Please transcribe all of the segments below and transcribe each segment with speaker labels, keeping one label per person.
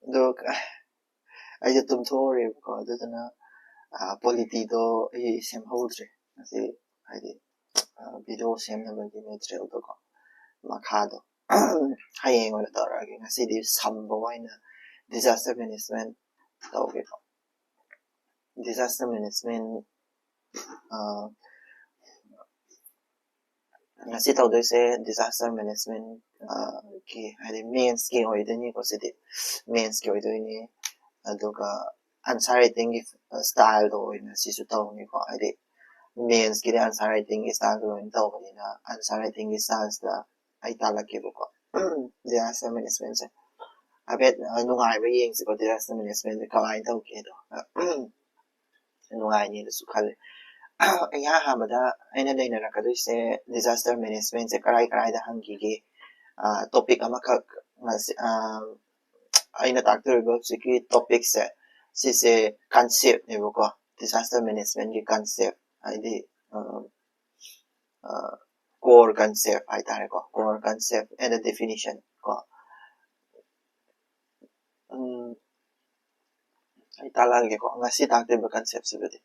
Speaker 1: Look, I just don't worry because there's no polity do same holdre. Kasi I did video same na bagi may trail to ko makado. Hayeng wala to ragi kasi di sambo ay na disaster management tawag ko. Disaster management kasi tawag se disaster management ki ay main skill oy din ko si di main skill oy ni aduga answer writing style do ina si su tawag ni ko ay main skill answer writing style do in tawag ni na answer writing styles da ay talaki ko disaster management se abet nungai ba yeng si ko disaster management ka ay tawag ke do nungai ni su khal ay hamada ay na dai na ka do se disaster management se karai da hangi ge topic ama ka ay na takter go si topic se si se concept ne ko disaster management ge concept ay di core concept ay tare ko core concept and the definition ko ay talang ko nga si takter ba concept si bede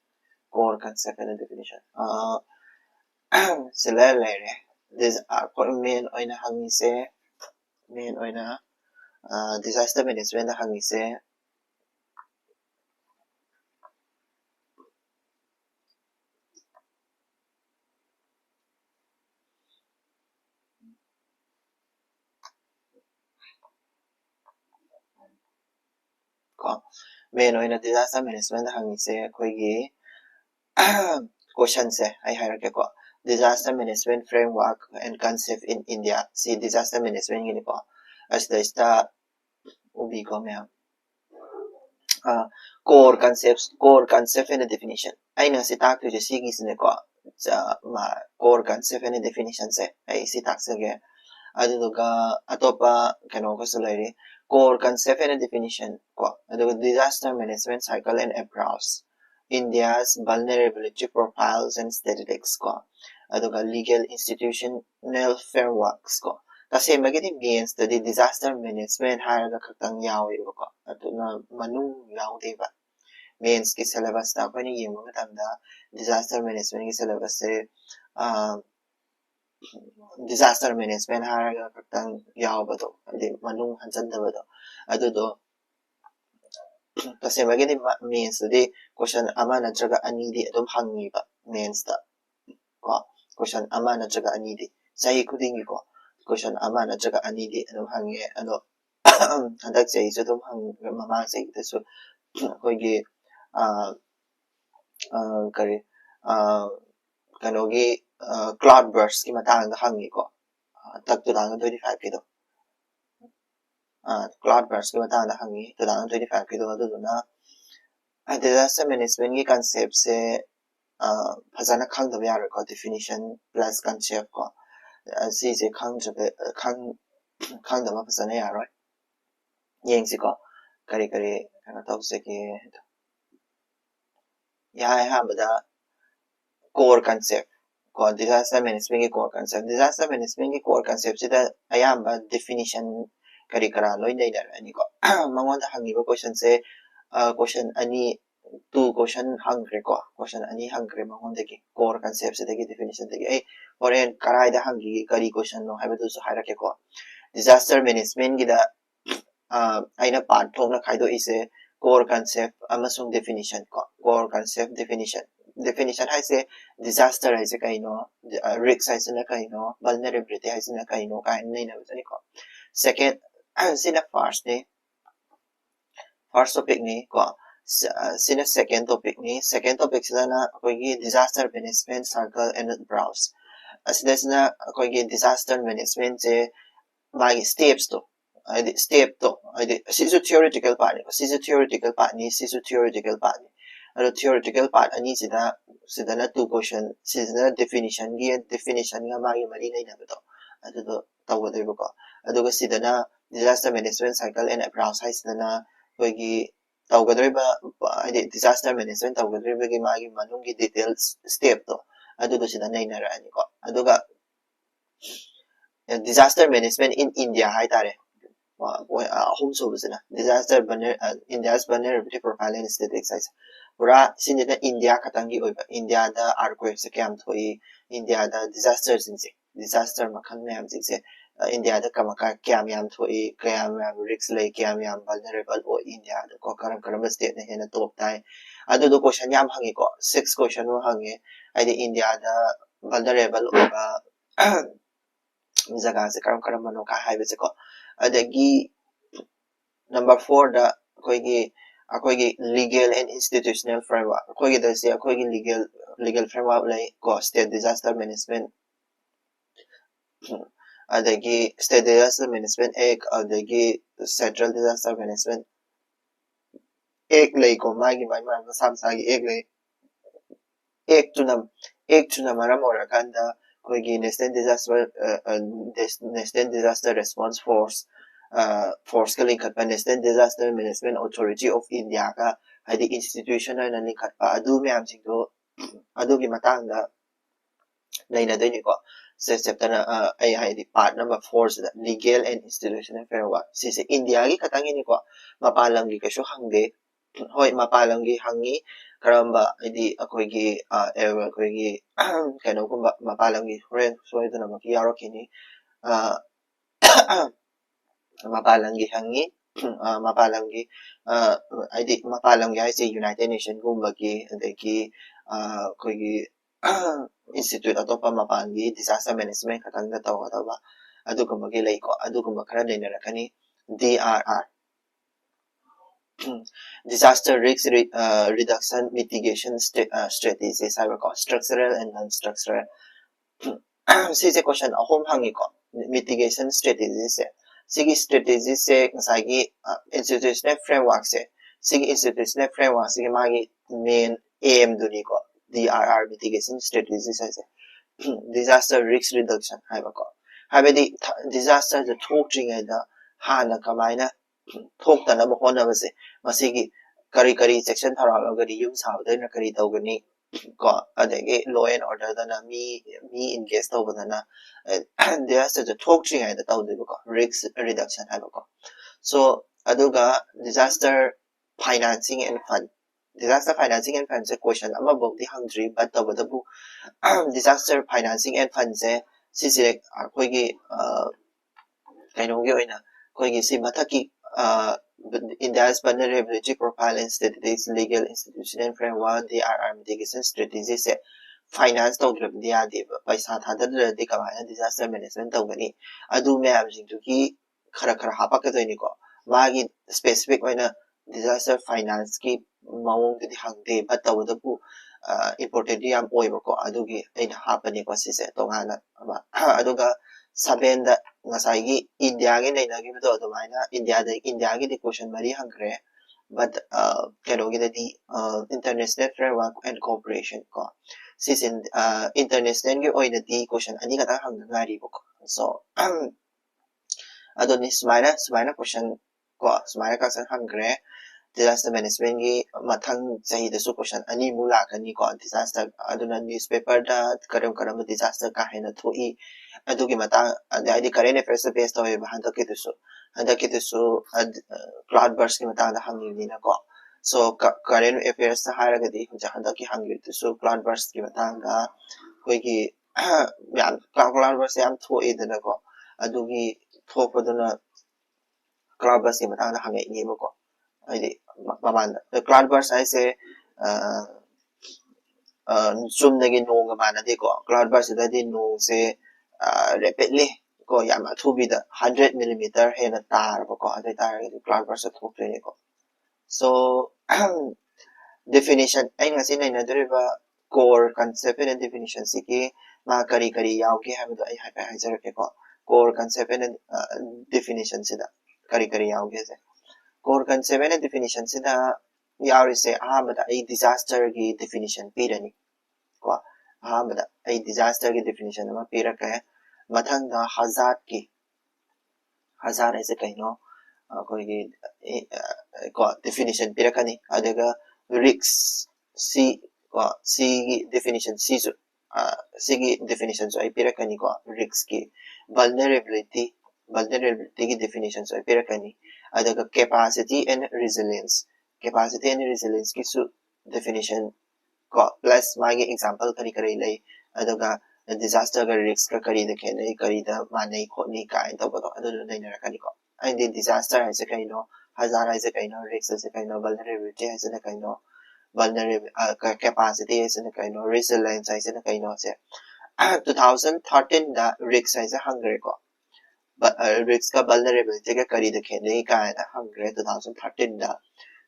Speaker 1: core concept and the definition sila lere this main oy na hangi se main oy na disaster management na hangi se ko main oy na disaster management na hangi se koigi question se ay hierarchy ko disaster management framework and concept in India si disaster management gini ko as the sta ubi ko me core concept and definition ay na si tak tu si gi sine ko sa ma core concept and definition se ay si tak se ge aduga atopa kano ko sulay core concept and definition ko aduga disaster management cycle and approach India's vulnerability profiles and statistics ko aduga legal institutional frameworks ko kasi magiti means the disaster management haraga katang yawi ko ato na manung yaw diba means ki syllabus na ko ni yemo matanda disaster management ki syllabus se disaster management haraga katang yaw ba to adi manung hansan da ba to ato do kasi magiti means the question ama na traga ani di adum hangi ba means da ko question ama na traga ani di sahi kudingi ko question ama na traga ani di adum hangi ano handak say so dum hang mama say so ko gi kari kanogi cloud burst ki matang hangi ko tak 2025 kido cloud burst ki matang hangi 2025 kido adu na disaster management ki concept se phajana khang da yar ko definition plus concept ko si se khang da ma phajana yar right yeng si ko kari kana tok se ki ya ha bada core concept ko disaster management ki core concept sida ayamba definition kari kara loi dai da ani ko mangon da hangi ba question se question ani two question hangre ko question ani hangre mangon de ki core concept sida ki definition de ki ai foreign karai da hangi kari question no haiba du so haira ke ko disaster management gi da aina part thong na khaido ise core concept amasung definition ko core concept definition hai se disaster hai se kaino risk hai se na kaino vulnerability hai se na kaino kai nei na bani ko second sina first topic ni ko sina second topic sila na ko gi disaster management circle and browse asida sina ko gi disaster management se magi steps to step to sisu theoretical part ni ado theoretical part ani sida na two question sida na definition nga magi mali nei na to ado to tawado ko ado ga sida na disaster management cycle and approach hai sida na ko gi tawgadre ba disaster management tawgadre ba gi magi manung gi details step to ado do sida nei na ra ani ko ado ga disaster management in India hai tare home sobusina disaster India's vulnerability profile and statistics pura sinida India khatangi oiba India da earthquake se kyam thoi India da disasters se disaster makhan me am se India da kamaka kyam yam thoi kyam yam risks lay kyam yam vulnerable o India da ko karam state ne hena top tai adu do question yam hangi ko six question wo hangi ai India da vulnerable oba jaga se karam mano ka hai se ko adagi number 4 da akoigi legal and institutional framework akoigi da se akoigi legal framework lay ko state disaster management adagi state disaster management act adagi central disaster management act lay ko magi samsagi act tuna maram orakanda akoigi national disaster response force ka linkatpa national disaster management authority of India ka hadi institution na linkatpa adu myam singdo adugi matangda laina doini ko se chapter na ai hadi part number 4 sida legal and institutional framework sise India gi katangi ni ko mapalang gi kashu hangde hoi mapalang gi hangi karamba hadi akoigi akoigi kano kumba mapalang gi friend so ito na maki yarokini mapalangi hangi mapalangi id mapalangi haise United Nations gumbagi adagi koigi institute atopa mapangi disaster management katangda tawaba adugumbagi laiko adugumba khara lenarakani DRR disaster risk reduction mitigation strategies haibako structural and non-structural sise question ahom hangi ko mitigation strategies sigi strategy se ngasagi institutional framework se sigi institutional framework sigi magi main aim duni ko DRR mitigation strategies se disaster risk reduction haibako habedi disaster the talking da hana kamaina thokta na hona base masigi kari section tharalo gari yum saudai na kari tawgani ko adagi law and order dana me engage tawbadana disaster the talking da tawdu ko risk reduction haibako so aduga disaster financing and fund disaster financing and fund se question ama bokdi hangdri but tawadabu disaster financing and fund se sisi akoigi kainogi oina koigi si mathaki India's vulnerability profile and statistics legal institution and framework DRR mitigation strategies se finance tawdrabdi yadeba paisa thadadradi kamana disaster management tawgani adu mayam jingtuki khara hapakadoini ko magi specific oina disaster finance ki maung di hangde but tawdabu important yam oibako adugi aina hapani ko sise tongana aduga saben da ngasai India gi nei nagi do domaina India gi di question mari hangre but kano gi di international framework and cooperation ko sis in international gi oina di question ani kata hang ngari boko so adoni smaina question ko smaina ka san hangre disaster management gi mathang sahi da su question ani mula kani ko disaster aduna newspaper da karam disaster ka hena thoi adugi matang adi current affairs based on handaki tusu cloud burst ki matang da hangi na ko so current affairs sa haragadi handaki hangi tusu cloud burst ki matang da koigi yan cloud burst yam thoi da ko adugi thopaduna cloud burst ki matang da hangi ni ko adi mamanda the cloud burst I say sumdagi nong mana di ko cloud burst da di nong se rapidly ko yama thubi da 100 millimeter hena tar ko adai tar cloud burst thokre ko so definition ai ngasi nai na deriva core concept and definition siki ma kari yaw ki ha ai ha jar ke ko core concept and definition sida kari yaw ke se core concept and definition sida yaw se ahmada ai disaster ki definition pirani ko ahmada ai disaster ki definition ma pira ka mathangda hazard aise kaino koigi ko definition pirakani adaga risks c ko c definition c sigi definition so ay pirakani ko risk ki vulnerability ki definition so ay pirakani adaga capacity and resilience ki su definition ko plus magi example kari lay adaga disaster ga risk ka kari da kenai kari da manai ko ni kai to ko adu dai na kani ko ay di disaster ay sa kaino hazard ay sa kaino risk ay sa kaino vulnerability ay sa kaino vulnerable capacity ay sa kaino resilience ay sa kaino se 2013 da risk ay sa hungry ko risk ka vulnerability ka kari da kenai kai da hungry 2013 da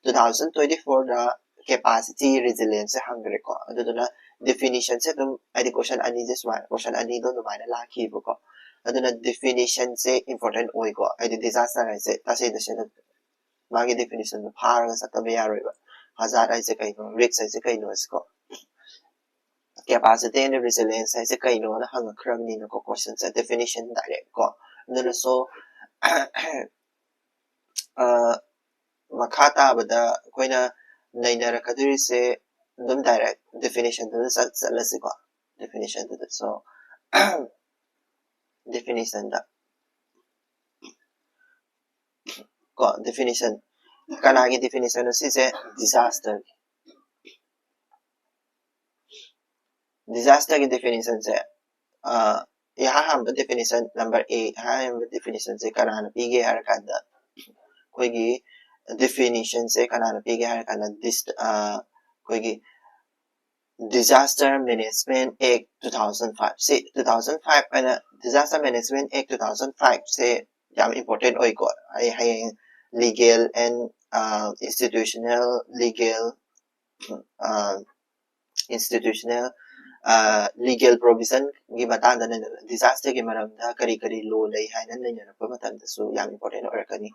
Speaker 1: 2024 da capacity resilience se hungry ko adu na definition se dum adi question ani this one question ani do no mana la ki ko adu na definition se important oi ko adi disaster ai se ta se da se magi definition no phar ga sa ta be yaroi ba hazard ai se kai no risk ai se kai no ko capacity and resilience ai se kai no na hang kram ni no ko question se definition direct ko adu na so makata bada koina nainara kaduri se dum direct definition to the salasico definition to the so definition da ko definition kanagi definition no se disaster ki definition se यहाँ हम definition number A यहाँ हम definition से कराना पीगे हर कांदा कोई की definition से कराना पीगे हर कांदा कोई की Disaster Management Act 2005 से 2005 ana Disaster Management Act 2005 से jam important oi ko ay legal and institutional legal provision gi matanda na disaster gi maramda kari law lay haina na pa matanda so jam important orakani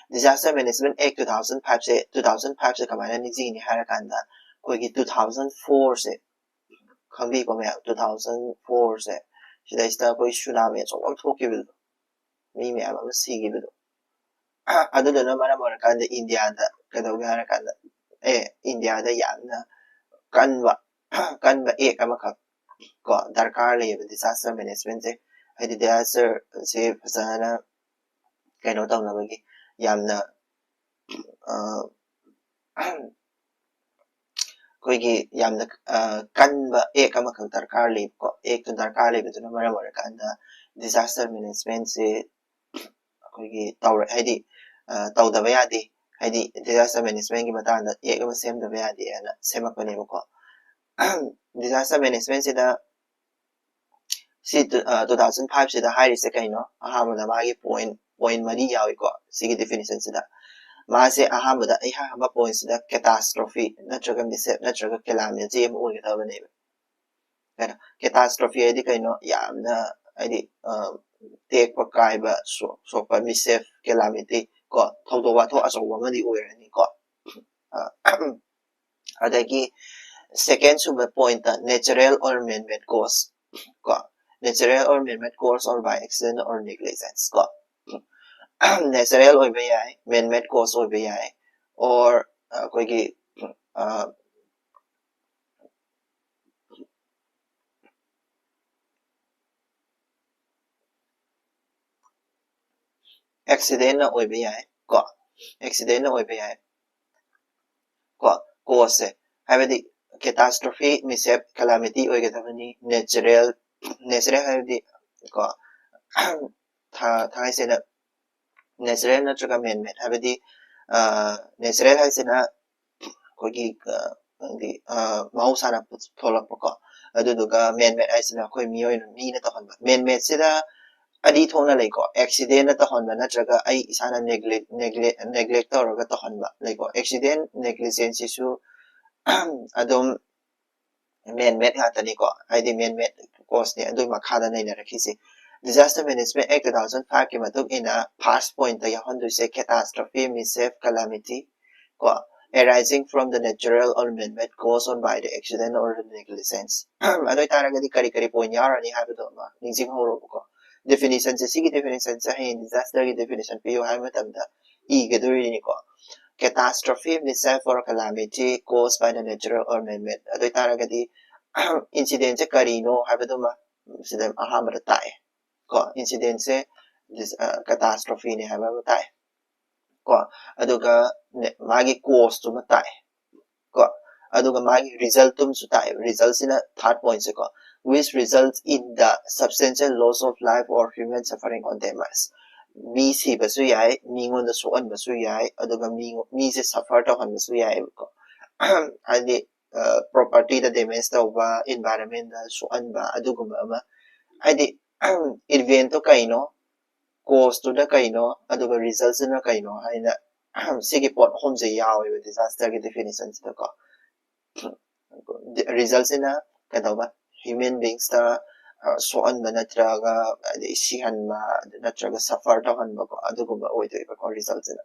Speaker 1: Disaster Management Act 2005 से 2005 से kamana ni ji ni harakanda कोई 2004 से खंबी को मैं 2004 से 시다 시다 कोई tsunami जोम थोकी bill मी मैं अब सीगी बिल अदुदन मरा मरा कांद इंडिया दा कदोगे हरा कांद इंडिया दा याना कनवा एक अमका को दरकार ले disaster management से हदि disaster से फसाना कनो तौनबगी यामना कोई यामना कनवा एक अमका दरकार ले को एक तो दरकार ले बिदुन मरा मरा कांद disaster management से कोई तौर हदि तौदबा यादे हदि disaster management की मतांदा एक अमा सेमदबा यादे ना सेमकनेबको disaster management से दा 2005 से दा हाइरि से कइनो अहामदा मागी point मरी याविको सिगी definition से दा मासे अहामदा अहामा point से दा catastrophe नत्रगा मिसep नत्रगा calamity एम ओइगदबने kana catastrophe hadi kaino yamna hadi tek pa kaiba so pa misef calamity ko thodo wa tho aso wa madi oirani ko adagi second sub point natural or man-made cause ko natural or man-made cause or by accident or negligence ko natural or by man-made cause or by or koi ki accident na oiba yae ko accident na oiba yae ko cause habadi catastrophe mishap calamity oigadabani natural habadi ko thaisena natural natraga man-made habadi natural haisena kogi mahusana tholakpa ko aduduga man-made haisena koi miyoi mi na tahonba man-made sida adi thona like accident na tahonba natraga ai isana neglect tawraga tahonba like accident negligence isu adum man-made hatani ko aidi man-made cause ni adui makhada nei na rakhisi Disaster Management Act 2005 ki matuk ina past point ta yahondu se catastrophe mishap calamity ko arising from the natural or man-made cause on by the accident or the negligence adoi taragadi kari point yarani habado ma ningsim horo ko definition se sigi definition se hin disaster ki definition pe yo hai matamda gaduri ni ko catastrophe mishap or calamity caused by the natural or man-made adoi taragadi incident se karino habaduma sidam ahamara tae ko incident se this catastrophe ne hababa tae ko aduga magi cause to tae ko aduga magi result tum su tae results in a third point se ko which results in the substantial loss of life or human suffering on them as mi si basu yai mi ngon da so an basu yai aduga mi se suffer to han basu yai ko adi property da damage tauba environment da so an ba aduguma ama adi event to kaino cause to da kaino aduga results na kaino haina sigi pot hom je yawe disaster ge definition ta ko results in a kadawa human beings ta so an ba natraga sihan ma natraga suffer to han ba ko aduguma oito ba ko results na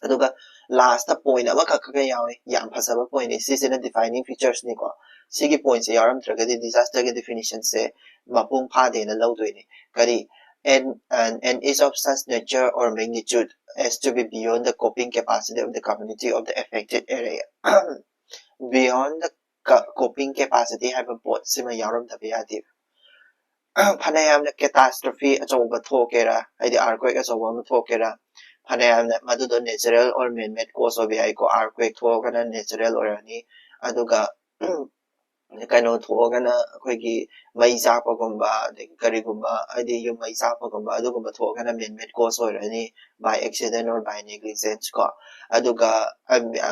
Speaker 1: aduga last point ama ka ka yawe yam phasaba point ni sisina defining features ni ko sigi point se yaram traga di disaster ge definition se mapung pha de na lawdoi ni kari and is of such nature or magnitude as to be beyond the coping capacity of the community of the affected area beyond the coping capacity have a pot sima yaram tabi adi phanayam na catastrophe achoba thokera haidi earthquake achoba ma thokera phanayam na madudo natural or man-made cause of ai ko earthquake thokana natural or ani aduga kaino thokana akoigi mai chapagumba karigumba adi yum mai chapagumba adugumba thokana man-made cause or ani by accident or by negligence ko aduga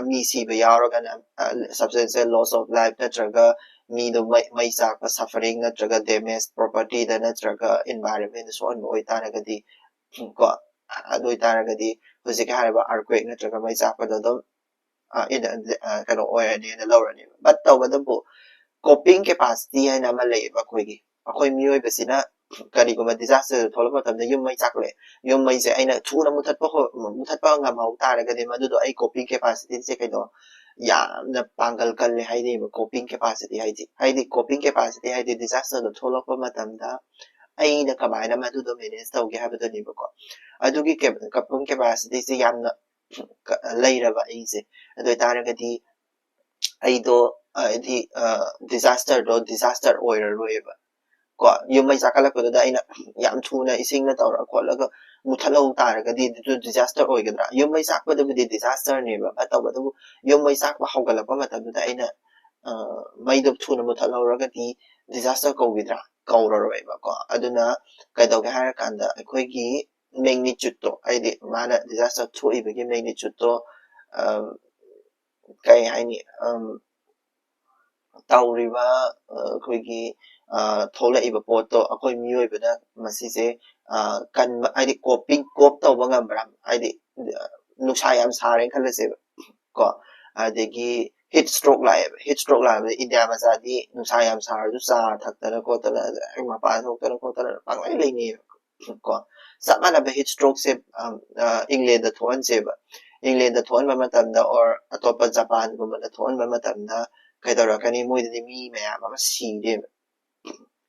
Speaker 1: mi si ba yarogana substantial loss of life natraga mi do mai chapa suffering natraga damage property da natraga environment so on oi taragadi ko adoi taragadi hujik haraba earthquake natraga mai chapa do dom in kaino oi ani na lower ani but tawadabu coping capacity hai na ma lei ba khoi mioi ba sina kari ko disaster thola tam da yum mai chak le yum mai se aina thuna muthat pa nga mau ta ra ga de ma du do ai coping capacity se kai do ya na pangal kal le hai de coping capacity hai di coping capacity hai di disaster do thola pa ma tam da ai na ka bai na ma du do manage tau ge ha ba do ni ba ko adu gi coping capacity se yam na lei ra ba ai se adu ta ra ga di ai do the disaster oil roeba ko yum mai sakala ko da ina yam thuna ising na tawra ko laga muthalo taraga di disaster oigadra yum mai sakpa da di disaster ne ba taw da yum mai sakpa hawgala pa mata da ina mai da thuna muthalo raga di disaster ko widra kaura roeba ko aduna kai daw ga har kanda akhoi gi magnitude to ai di mana disaster thoi ba gi magnitude to kai hai ni tauriba akhoi thola pot to akhoi mioi bada masise kan aidi coping cop tawba ngambram aidi nuksa yam saren khalase ko adegi heat stroke la india ma sa di nuksa yam sar du sa thakta ko ta ma pa thok ko ta panglai leini ko samana ba heat stroke se england da thon se ba england da thon ba matam da or atopa japan ko ma da thon ba matam da kai da rakani moi de mi me ma si de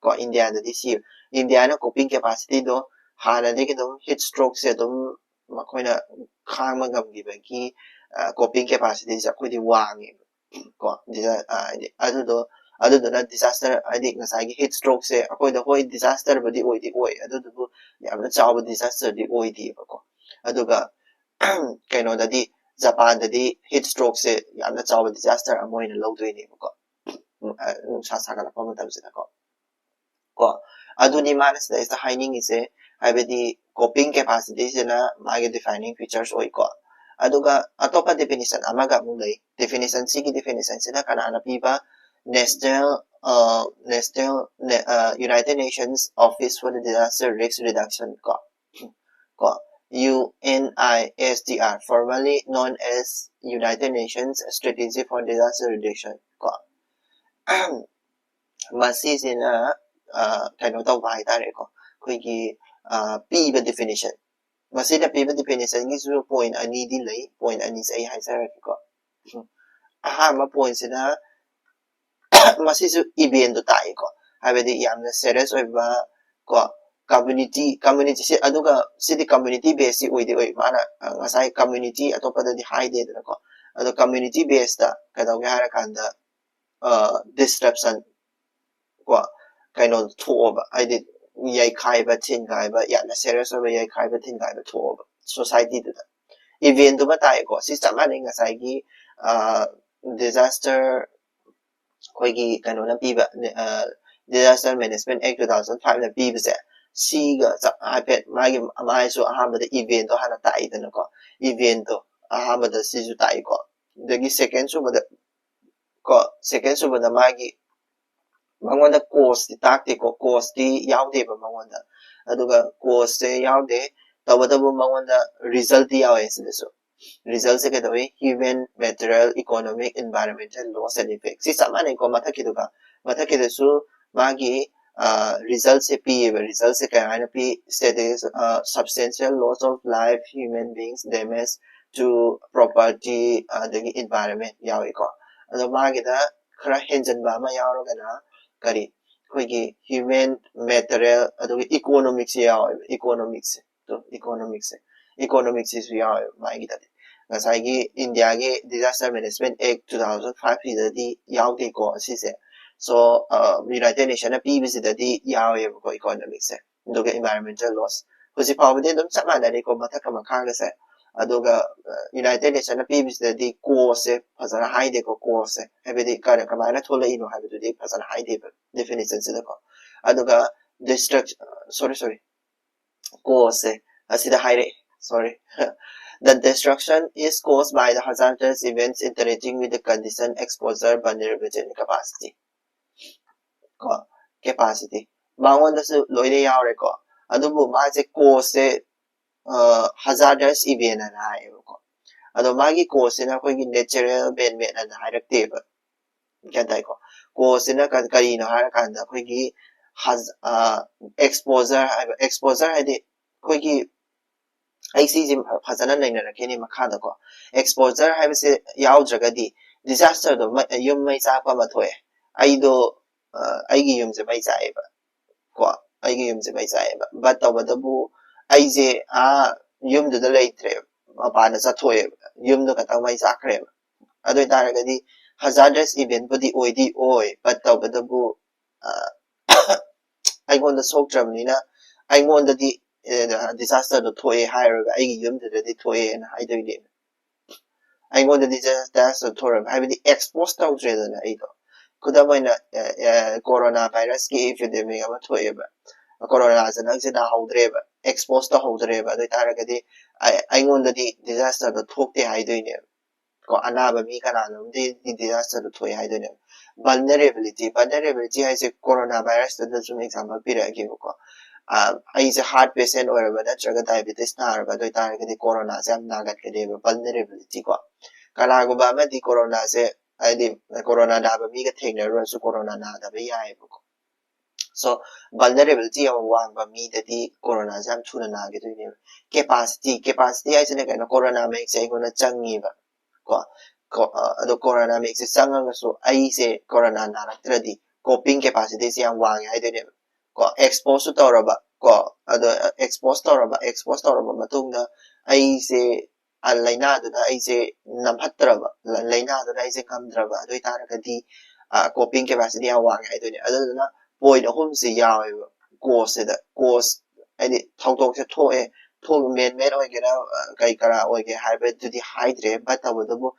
Speaker 1: ko india da si india na coping capacity do hana de ke do heat stroke se do makoina khang ma gam gi ba ki coping capacity sa ko di wang ko adu do na disaster adi ngasai gi heat stroke se ko da hoi disaster ba di adu do yam na chaw disaster di oi di ba ko adu ga kaino da di japan da di heat stroke se yam na chaw disaster amoy na lo doi ni ba ko sa sa ga pa ma tam se ko ko aduni manas da is the hiding is a habedi coping capacity sina magi defining features oi ko aduga atopa definition amaga mulai definition sigi definition sina kana ana piba United Nations Office for the Disaster Risk Reduction ko UNISDR formerly known as United Nations Strategy for Disaster Reduction ko masisina kaino tawba hai tare ko khoi piba definition masida piba definition gi su point ani di lei point ani sai hai sa ko ma point sina masisu event tai ko habedi yamna serious oiba ko community se aduga city community base si oidi oi mana ngasai community atopa da di hai de ko ado community base ta kadaw ga har kanda disruption ko kaino thoba aidi yai khaiba thin khaiba yana serious over yai khaiba thin khaiba thoba society da event du batai ko si chamani ngasai gi disaster koi gi kaino na piba disaster management act 2005 na piba se si ga ipad magi amai so ahamba da event to hana tai da ko event to ahamba da si su tai ko dagi second su ba ko second su ba da magi mangwanda course ti takti ko course ti yaude ba mangwanda aduga course se yaude tawadabu mangwanda result ti yawe sidaso result se kedawi human material economic environmental laws and effects si samane ko mathaki su magi result se pi result se kaya pi status substantial loss of life human beings damage to property the environment yawe ko ado magi da khara henjan ba ma yawo gana kari koigi human material adugi economics yawo economics is yawo magi da ngasai gi india gi disaster management act 2005 da di yawde ko sise so united nations pbc da di yawo ko economics aduga environmental loss husi pawde dum samana ni ko mathaka makha ga se aduga united nations pbc da di course phasana haide ko course habedi kare kamana thola ino habedu di phasana haide definition sida ko aduga destruction sorry course asida haire sorry the destruction is caused by the hazardous events interacting with the condition exposure vulnerability and capacity bangon da su loide yaure ko adubu ma se course hazardous event na hai ko ado magi course na ko gi natural ben ben na hairakte ba kya dai ko course na kan kari no har kan da ko gi has exposure hadi ko gi ai si jim phasana naina rakeni makha da ko exposure haibse yaudra disaster do yum mai sa pa ma thoe ai do ai gi yum se mai sa e ba ko ai gi yum se mai sa e ba but da bu ai je yum do da leitre ma pa na sa thoe yum do ka ta mai sa khre ba adoi taragadi hazardous event budi oi but da bu ai gon da sokramnina ai gon da di disaster do thoe hire ai gi yum da di thoe na ai doi de ai gon da disaster thoram ai bi expose ta utre da ai do kuda na corona virus ki epidemic ama thoe ba corona sa nang se da haudre ba expose ta haudre ba doi taragadi ai gon da di disaster do thokte ai doi ne ko anaba mi kana no di disaster do thoe ai doi ne vulnerability hai se coronavirus da zum example pi ra ki ko ai is a heart patient or whether diabetes na or doi taragadi corona se am nagat ke de vulnerability ko kala go ba ma di corona se ai di corona da ba mi ga thengna ro su corona na da ba yai ko so vulnerability of one ba mi da di corona jam thuna na ge doi ne capacity ai se ne ka corona me se ko na changi ba ko ado corona me se changa ga so ai se corona na raktra di coping capacity se yang wang ai doi ne ko expose to ro ba ko ado expose to ro ba matung da ai se laina da ai se namhatra ba laina da ai se kamdra ba doi taragadi coping capacity yang wang ai doi ne ado na point hum se yawe course da course ai thautok se thoe thong men oi ge na kai kara oi ge hybrid to the hydre but da bu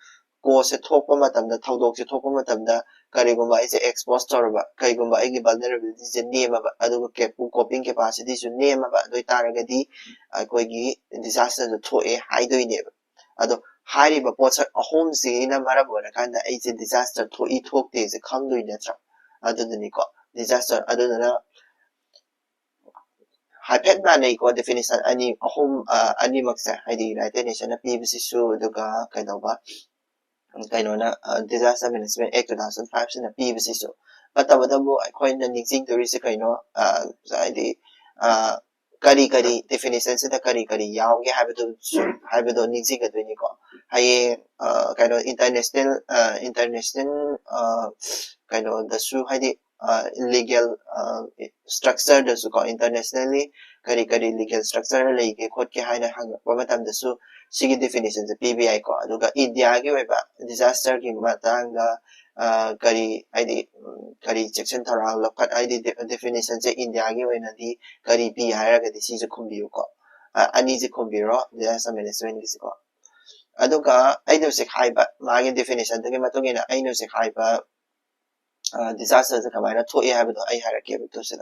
Speaker 1: course se thokpa matam da thautok se thokpa matam da kari gumba ai se expose to ba kai gumba ai ge vulnerability se name ba adu coping capacity su name ba doi taragadi koi gi disaster to thoe hai doi ne ado hari ba pot home se na mara bona kan da ai se disaster thoi thokte se khang doi na tra adu ni ko disaster adu na haipet na nei ko definition ani home ani maksa haidi united nation na pbc su duga kaino na disaster management act 2005 sin na pbc su but bu khoi na nixing to ri se kaino haidi kari definition se da kari yaw ge habito nixing ga doi ni ko haye kaino international kaino da su haidi legal structure da su ko internationally kari legal structure lai ke khot ke haina hang ba matam da su sigi definition se pbi ko aduga india ge weba disaster ki matang da kari kari section thara lokat definition se India gi oina di kari pi haira ga si je khumbiu ko ani je khumbiro disaster management gi ko aduga aino se khaiba magi definition de matong ina aino se khaiba disaster se kamaina thoi ha bdo ai haira ke to se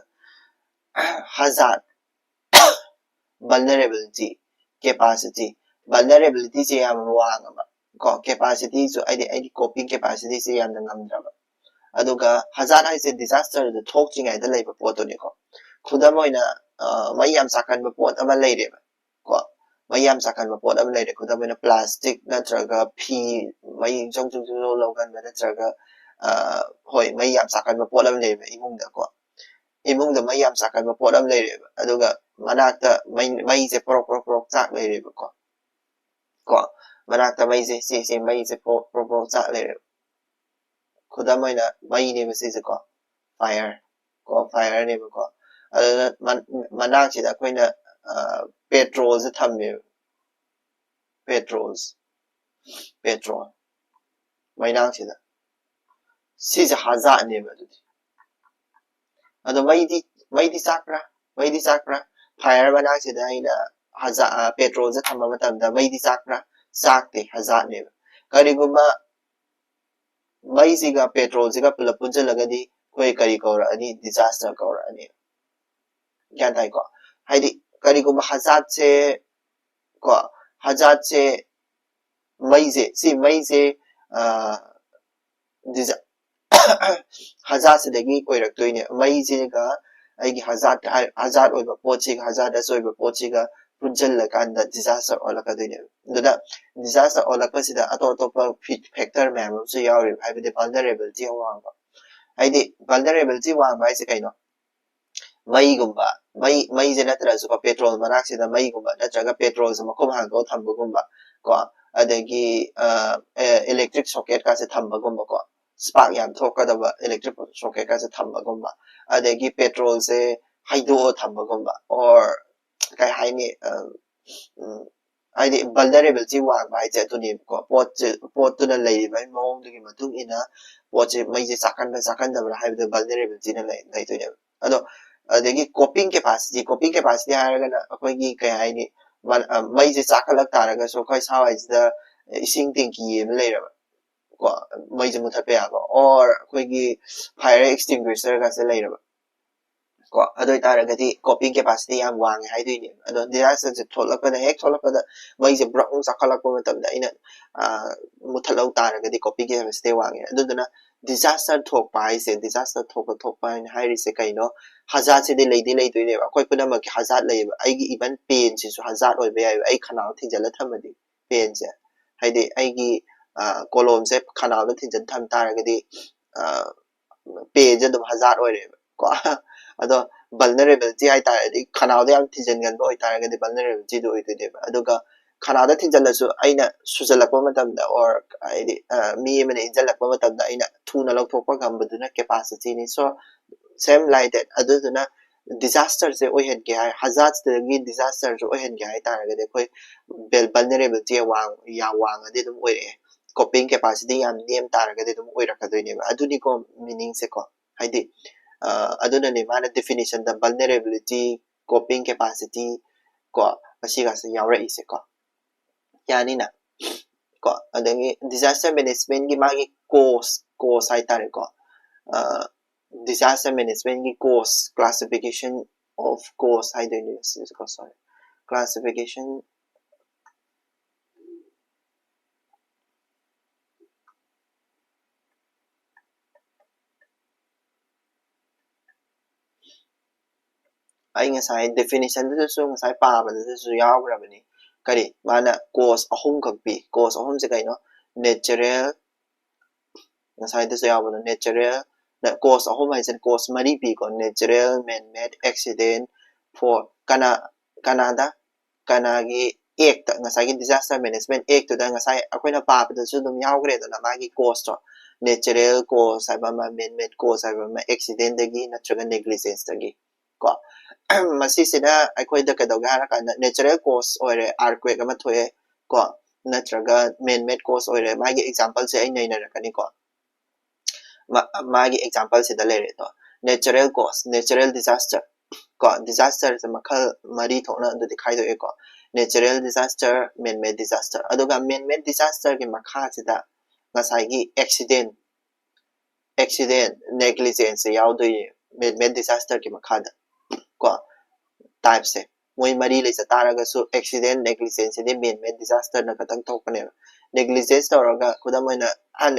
Speaker 1: hazard vulnerability capacity vulnerability se yam wang ba ko capacity so ai coping capacity se yam ngamdra ba aduga hazard hai se disaster de thok chingai da leiba pot to ni ko khudam oina mai yam sakan ba pot ama leire ba ko mai yam sakan ba pot ama leire khudam oina plastic natraga phi mai jong jong lo gan ba natraga hoi mai yam sakan ba pot ama leire imung da ko imung da mai yam sakan ba pot ama leire ba aduga manakta mai se pro chak leire ba ko manakta mai se mai se pro chak leire khudam oina mai ne ba se ko fire ko fire ne ba ko manak chi da koina petrol se thamme petrol mainang chi da si se hazard ne ba du ado mai di sakra fire manak chi da ina hazard petrol se thamma matam da mai di sakra sakte hazard ne kari guma mai si ga petrol si ga pulap punjal lagadi koi kari kaura ani disaster kaura ani gyan tai ko haidi kari guma hazard se mai se hazard se dagi koi rak toine mai se ga ai gi hazard oiba pochi hazard as oiba pochi ga punjal lakanda disaster olaka doine duda disaster olaka sida ato factor mem so yauri haibide vulnerability wang ba haidi vulnerability wang ba se kaino mai gumba mai je natra su ko petrol manak sida mai gumba natraga petrol se makom hang ko thamba gumba ko adagi electric socket ka se thamba gumba ko spark yam thoka da electric socket ka se thamba gumba adagi petrol se haido thamba gumba or kai haini haidi vulnerability wang ba je to ni ko pot to na lei bai mong de matung ina pot je mai je sakan da haibide vulnerability na lei to ne ado adagi coping capacity haragana akoigi kai haini mai je chakalak taraga so kai sawai da ising tingki em leiraba ko mai je muthape aba or akoigi fire extinguisher ga se leiraba ko adoi taragati coping capacity yam wang haidui ni ado disaster je tholakada hek tholakada mai je brong chakalak matamda ina muthalau taragati coping capacity wang aduduna disaster thok pai se disaster thok pai hairi se kaino hazard se de lei doine ba koi puna ma ki hazard lei ba ai gi even pain se su hazard oi ba ai khanal thijala thamadi pain se haide ai gi kolom se khanal da thijal tham taragati pain je dum hazard oi re ko ado vulnerability ai taradi khanal da yam thijan gan ba oi taragati vulnerability do oi de ba aduga khanada thijala su aina sujalakwa matamda or aidi mi mane injalakwa matamda aina thuna lokthokpa gambaduna capacity ni so same like that aduduna disaster se ohen ke hai hazards de gi disaster jo ohen ke hai taraga de koi vulnerability wang ade dum oire coping capacity yam nem taraga de dum oira ka doine ba aduni ko meaning se ko haidi aduna ne mana definition da vulnerability coping capacity ko asiga se yawra ise ko yani na ko adagi disaster management gi magi course hai tare ko disaster management ki course classification of course hai the university ko sorry classification ai ngasai definition da su ngasai pa ba da su yaw ra bani kari mana course ahum kak pi course ahum se kai no natural ngasai da su yaw ba natural the course ahum hai sen course mari pi ko natural man made accident for Canada gi ek ta ngasai gi disaster management ek to da ngasai akoina pa ba da su dum yaw gre da ma gi course to natural course hai ba ma man made course hai ba ma accident da gi natraga negligence da gi ko masisida akhoi da kadawga haraka natural cause oire earthquake ama thoe ko natraga man made cause oire magi example se ai nei na rakani ko magi example sida lere to natural cause natural disaster ko disaster se makhal mari thona adu dikhai do ko natural disaster man made disaster aduga man made disaster ki makha sida ngasai gi accident negligence yaudoi man made disaster ki makha da ko type se moi mari le sa taraga so accident negligence ni man made disaster na katang thokane negligence tawraga kudamoina an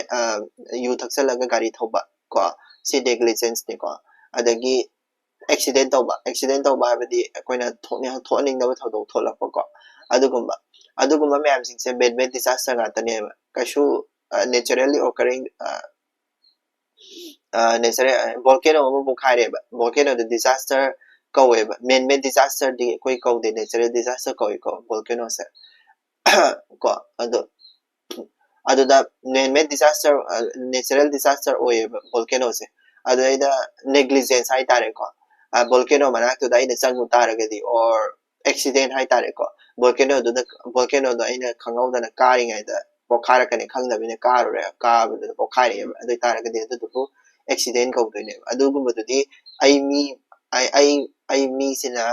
Speaker 1: yu thaksalaga gari thoba ko si negligence ni ko adagi accident tawba habadi akoina thokning da thodok tholakpa ko adugumba mayam sing se man made disaster ga tane kashu naturally occurring natural volcano mo khaire ba volcano the disaster kawe ba man made disaster di koi kaw de natural disaster kawe ko volcano se ko aduda man made disaster natural disaster oye volcano se aduda negligence hai tare ko volcano manak to dai na changu taragadi or accident hai tare ko volcano do aina khangau da na kari ngai da pokhara kane khangda bine karure ka bu pokhari adu taragadi adu accident ko do ne adu gum du di ai mi sina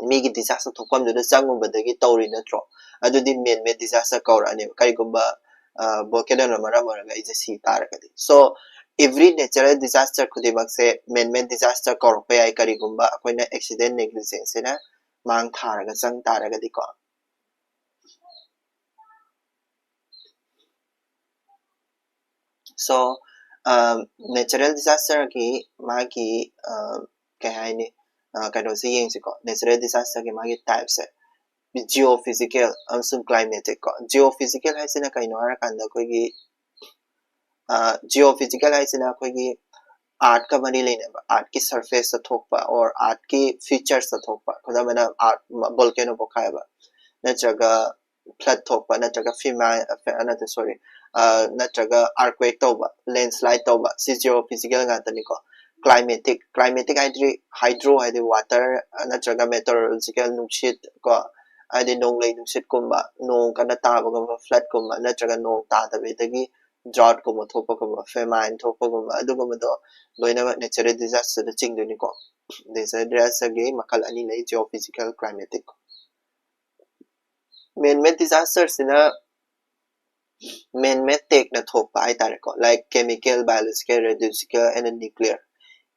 Speaker 1: mi gi disaster thokpam du changu badagi tawri natro adu di man made disaster kaura ne kai gumba volcano na mara ga is si taragadi so every natural disaster kudimak se man made disaster kaur pe ai kari gumba akoina accident negligence na mang tharaga chang taragadi ko so natural disaster ki magi kai hai ni kano si yeng si ko natural disaster ki magi types hai geophysical amsum climatic ko geophysical hai sina kai no ara kanda koi gi geophysical hai sina koi gi art ka mari lene ba art ki surface sa thokpa or art ki features sa thokpa khoda mana art volcano bokhai ba natraga flood thokpa natraga another sorry natraga earthquake tawba landslide tawba si geophysical nga tani ko climatic hydro haide water natraga meteorological nungshit ko haide nonglei nungshit kumba nong kana taba gumba flood kumba natraga nong tada bedagi drought kumba thokpa kumba famine thokpa kumba adugumba do loina natural disaster da chingdoni ko disaster ge makal ani nei geophysical climatic man made disasters in a man made take na thokpa ai tare ko like chemical biological radiological and nuclear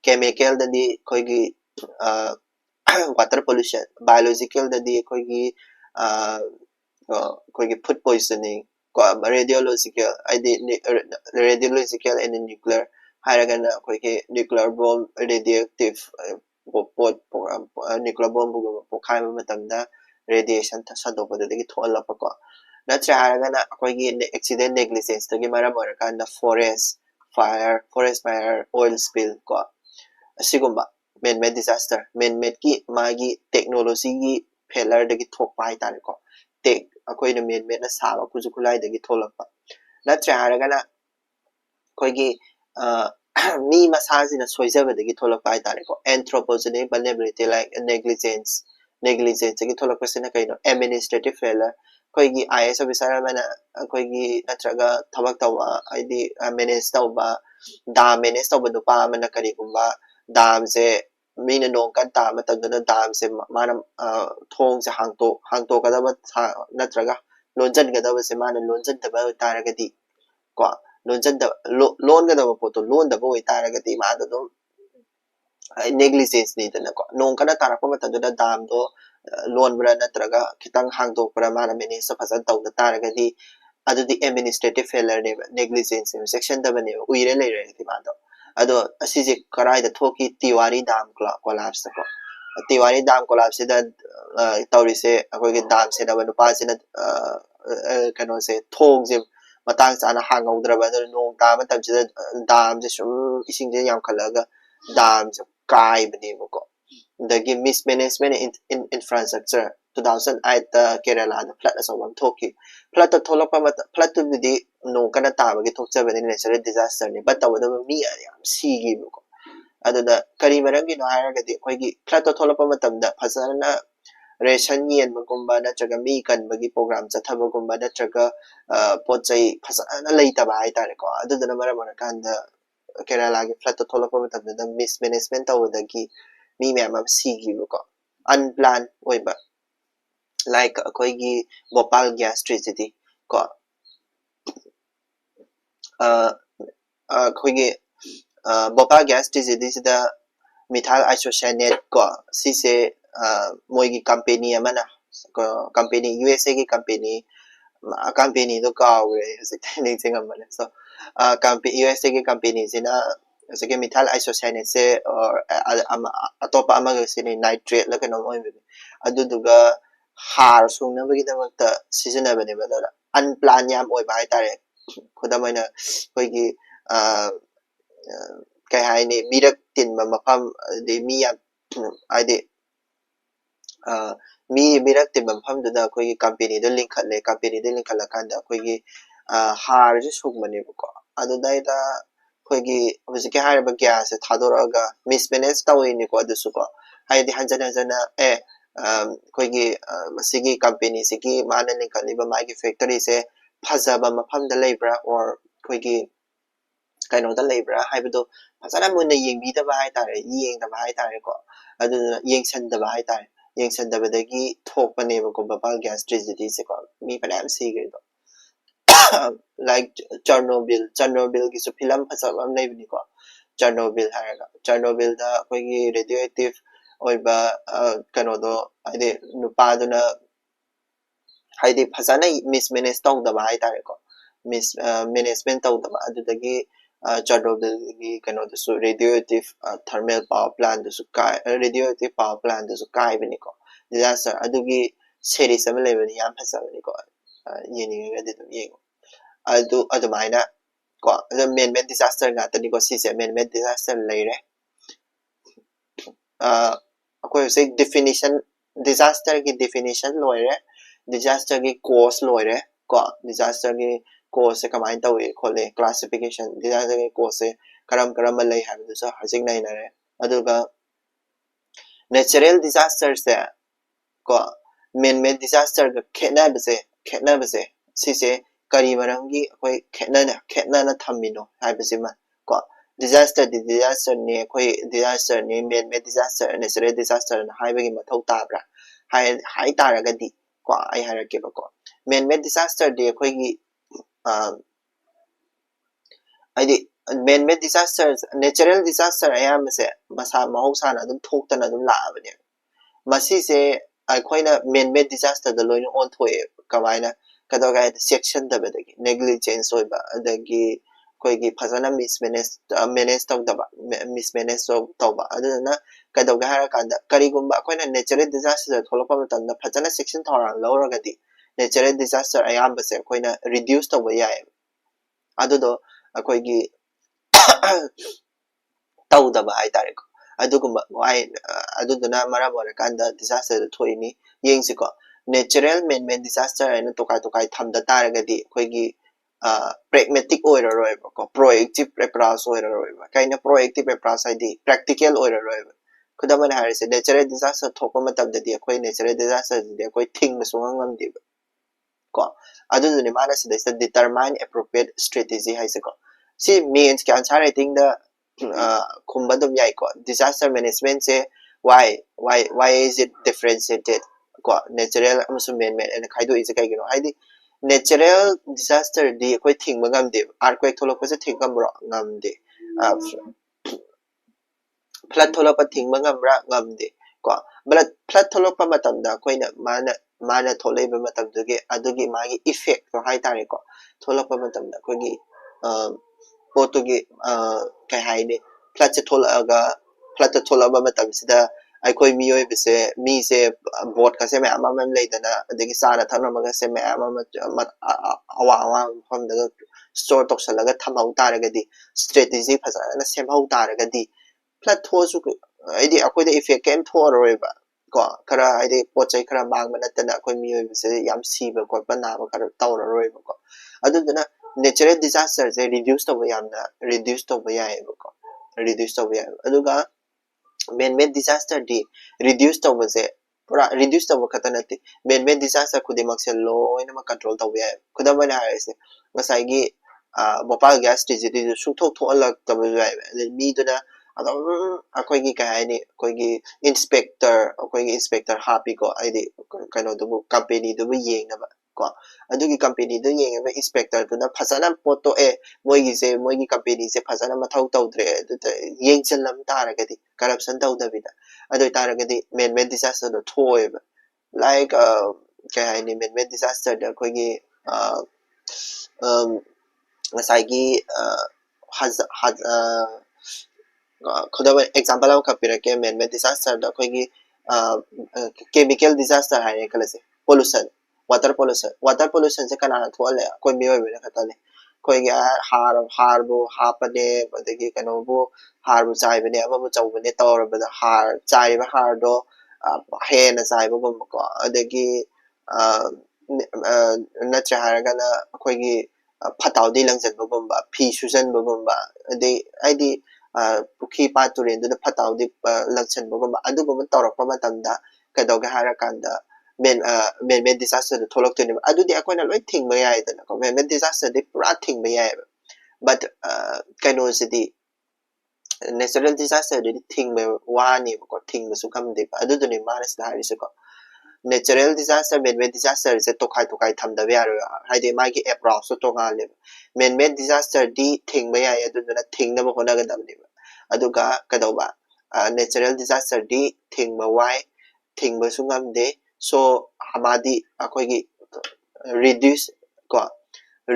Speaker 1: chemical da di koi gi water pollution biological da di koi gi food poisoning ko radiological ai di radiological and nuclear hairagana koi gi nuclear bomb radioactive nuclear bomb bu pokhai ma matamda radiation sadokpa da gi thoalapa ko natra haragana akoigi accident negligence tagi maram orakanda forest fire oil spill ko asigumba man made disaster man made ki magi technology gi failure dagi thokpa hai tare ko tek akoina man made na saba kuju kulai dagi tholakpa natra haragana koigi mi masajina soijaba dagi tholakpa hai tare ko anthropogenic vulnerability like negligence gi tholakpa sina kaino administrative failure koigi IS officer mana koigi natraga thabak tawa aidi manage tawba dam manage tawba nupa mana kari gumba dam se mina nong kan ta matagna dam se mana thong se hangto kadaba natraga lonjan kadaba se mana lonjan taba taragadi ko lonjan da lon kadaba poto lon da boy taragadi ma do negligence ni dana ko nong kana tarakpa matagna dam do loan bra natraga kitang hangdok bra mana manage fasan tawda taragadi adudi administrative failure ne negligence section da bane uire leire ti mado ado asije karai da thoki tiwari dam collapse ko tiwari dam collapse da tawri se akoi gi dam se da banu pa se na kano se thong je matang chana hangaudraba da nong ta matam se dam je sum ising je yam khalaga dam je kai bani ko the mismanagement in infrastructure 2008 Kerala the flood as one toki flood to tholopa flood to the no kana taba gi thokcha bani natural disaster ni but the mi yam sigi ko adada kari marangi no haraga di koi gi flood to tholopa matamda phasana ration yen magumba natraga mi kan bagi program chathaba gumba natraga pochai phasana leitaba hai tare ko adada maramana kanda Kerala flood to Tolapa the mismanagement over the key me ma'am see you unplanned weba like a koigi Bhopal gas tragedy ko koigi Bhopal gas tragedy is the methyl isocyanate ko si se moigi company amana company USA ki company to go anything so company USA ki company sina sige methyl isocyanate se or atopa amaga sini nitrate la kano mo aduduga har sungnabagidamagta sizinabane badala unplanned yam oy ba haitare khudamaina koigi kai haini mirak tinba mafam de mi ya ade mi mirak tinba mafam da koigi company do link khatle company do link khala kanda koigi har ji sugmane ko adu daida koigi hojike harba gas thadoraga mismanage tawini ko adusu ko haidi hanjana hanjana koigi masigi company sigi mana link khaliba magi factory se phajaba mafam da leibra or koigi kaino da leibra haibudo phajana munna yengbidaba haitare yengdaba haitare ko adu yengsandaba haitare yengsandabadagi thokpaneba ko Bhopal gas tragedy se ko mi panam sigredo like Chernobyl ki so film phajaba am leibni ko Chernobyl da koigi radioactive oiba kaino do haide nupa duna haide phajana mismanage tawdaba haitare ko management tawdaba adudagi Chernobyl ki kaino so radioactive thermal power plant su kai radioactive power plant su kai bini ko disaster adugi series am leibni yam phajabani ko yini ga de yengo adumaina ko man-made disaster nga tani ko sise man-made disaster leire akoi se definition disaster ki definition loire disaster ki cause loire ko disaster ki cause se kamai tawi khole classification disaster ki cause se karam lei habu so hajik nai na re aduga natural disaster se ko man-made disaster ga khena base sise kari maramgi akoi khena na thamino haibasima ko disaster ni man-made disaster natural disaster na haibagi mathau tabra hai taragadi ko ai harake ba ko man-made disaster de akoi gi aidi man-made disasters natural disaster ayamase masa mahosana adum thoktana adum laabane masi se aikoina man-made disaster da loina on thoe kamaina kadoga section da bedagi negligence oiba adagi koigi phajana mismanage tawdaba mismanage tawba aduna kadoga hara kanda karigumba akoina natural disaster tholokpa matamda phajana section thorang lawragadi natural disaster ayambase akoina reduce tawba yai adudo akoigi tawdaba haitare ko adugumba wai aduduna maram orakanda disaster thoini yengsiko natural man-made disaster and tokai thamda taragadi koigi pragmatic oiraroi ko proactive preparation oiraroi kaina proactive preparation di practical oiraroi kudamana harise natural disaster thokpa matamdadi akoi natural disaster di akoi thing masungam di ko aduduni mana sida determine appropriate strategy haisiko si means can I think the kumbadum yai ko disaster management say why is it differentiated ko natural amsung man-made and kaido is kai gino haidi natural disaster di koi thing magam de earthquake tholok pa se thing gam ro ngam de flood tholok pa thing magam ra ngam de ko flood tholok pa matam da koina mana tholei ba matam adugi magi effect to hai tare ko tholok pa matam da kogi potugi kai haide flood se tholaga matam sida aikoi miyoi bise mi se boat ka se ma ama leidana adagi sana thana maga se ma ama awa from the store tok salaga thamau taragadi strategy phasana semhau taragadi flood thosu aidi akoi da effect kem thoroiba ko kara aidi pochai kara mang manatana akoi miyoi bise yam siba ko banaba kara tawraroiba ko aduduna natural disaster se reduce to yamna reduce to yai ko reduce to yai aduga man-made disaster di reduce to was pura reduce to katanati man-made disaster kudimak se loina ma control to yai kudamana haise masai gi bopal gas tragedy sukthok thoalak tabu jai mi duna adom akoi gi kai ni akoi gi inspector happy ko aidi kaino du company du yeng na ba ko adugi company du yeng ba inspector du na phasana poto moi gi company se phasana mathau tawdre du yeng chenlam taragadi corruption tawdabida adu taragadi man disaster do thoe like kai ni man disaster da koi gi ꯉꯁꯥꯏꯒꯤ ꯈꯨꯗꯝ example ꯑꯃꯈꯛ ꯄꯤꯔꯛꯀꯦ ꯃꯦꯟ-ꯃꯦꯗ ꯗꯤꯖꯥꯁꯇꯔꯗ ꯑꯩꯈꯣꯏꯒꯤ chemical disaster ꯍꯥꯏꯔꯦ ꯈꯜꯂꯁꯦ pollution water ꯄꯣꯂꯨꯁꯟꯁꯦ ꯀꯅꯥꯅ ꯊꯣꯛꯍꯜꯂꯦ ꯑꯩꯈꯣꯏ ꯃꯤꯑꯣꯏꯕꯅ ꯈꯛꯇꯅꯦ ꯑꯩꯈꯣꯏꯒꯤ ꯍꯥꯔꯕꯨ ꯍꯥꯞꯄꯅꯦ ꯑꯗꯒꯤ ꯀꯩꯅꯣꯕꯨ ꯍꯥꯔꯕꯨ ꯆꯥꯏꯕꯅꯦ ꯑꯃꯕꯨ ꯆꯧꯕꯅꯦ ꯇꯧꯔꯕꯗ ꯆꯥꯏꯔꯤꯕ ꯍꯥꯔꯗꯣ ꯍꯦꯟꯅ ꯆꯥꯏꯕꯒꯨꯝꯕꯀꯣ ꯑꯗꯒꯤ ꯅꯠꯇ꯭ꯔꯦ ꯍꯥꯏꯔꯒꯅ ꯑꯩꯈꯣꯏꯒꯤ ꯐꯠꯇꯥꯎꯗꯤ ꯂꯪꯁꯤꯟꯕꯒꯨꯝꯕ ꯐꯤ ꯁꯨꯖꯟꯕꯒꯨꯝꯕ ꯑꯗꯩ ꯍꯥꯏꯗꯤ ꯄꯨꯈ꯭ꯔꯤ ꯄꯥꯠ ꯇꯨꯔꯦꯟꯗꯨꯗ ꯐꯠꯇꯥꯎꯗꯤ ꯂꯪꯁꯤꯟꯕꯒꯨꯝꯕ ꯑꯗꯨꯒꯨꯝꯕ ꯇꯧꯔꯛꯄ ꯃꯇꯝꯗ ꯀꯩꯗꯧꯒꯦ ꯍꯥꯏꯔꯀꯥꯟꯗ ꯃꯦꯟ-ꯃꯦꯗ ꯗꯤꯖꯥꯁꯇꯔꯗ ꯊꯣꯛꯂꯛꯇꯣꯏꯅꯦꯕ ꯑꯗꯨꯗꯤ ꯑꯩꯈꯣꯏꯅ ꯂꯣꯏ ꯊꯤꯡꯕ ꯌꯥꯏꯗꯅꯀꯣ ꯃꯦꯟ-ꯃꯦꯗ ꯗꯤꯖꯥꯁꯇꯔꯗꯤ ꯄꯨꯔꯥ ꯊꯤꯡꯕ ꯌꯥꯏꯑꯕ ꯕꯠ ꯀꯩꯅꯣꯁꯤꯗꯤ ꯅꯦꯆꯔꯦꯜ ꯗꯤꯖꯥꯁꯇꯔꯗꯤ ꯊꯤꯡꯕ ꯋꯥꯅꯦꯕꯀꯣ ꯊꯤꯡꯕꯁꯨ ꯉꯝꯗꯦꯕ ꯑꯗꯨꯗꯨꯅꯦ ꯃꯥꯅ ꯁꯤꯗ ꯍꯥꯏꯔꯤꯁꯦꯀꯣ ꯅꯦꯆꯔꯦꯜ ꯗꯤꯖꯥꯁꯇꯔ ꯃꯦꯟ-ꯃꯦꯗ ꯗꯤꯖꯥꯁꯇꯔꯁꯦ ꯇꯣꯈꯥꯏ ꯊꯝꯗꯕ ꯌꯥꯔꯣꯏ ꯍꯥꯏꯗꯤ ꯃꯥꯒꯤ ꯑꯦꯄ꯭ꯔꯣꯆꯁꯨ ꯇꯣꯉꯥꯜꯂꯦꯕ ꯃꯦꯟ-ꯃꯦꯗ ꯗꯤꯖꯥꯁꯇꯔꯗꯤ ꯊꯤꯡꯕ ꯌꯥꯏ ꯑꯗꯨꯗꯨꯅ ꯊꯤꯡꯅꯕ ꯍꯣꯠꯅꯒꯗꯕꯅꯦꯕ ꯑꯗꯨꯒ ꯀꯩꯗꯧꯕ ꯅꯦꯆꯔꯦꯜ ꯗꯤꯖꯥꯁꯇꯔꯗꯤ ꯊꯤꯡꯕ ꯋꯥꯏ ꯊꯤꯡꯕꯁꯨ ꯉꯝꯗꯦ ꯁꯣ ꯃꯥꯗꯤ ꯑꯩꯈꯣꯏꯒꯤ ꯔꯤꯗ꯭ꯌꯨꯁ ꯀꯣ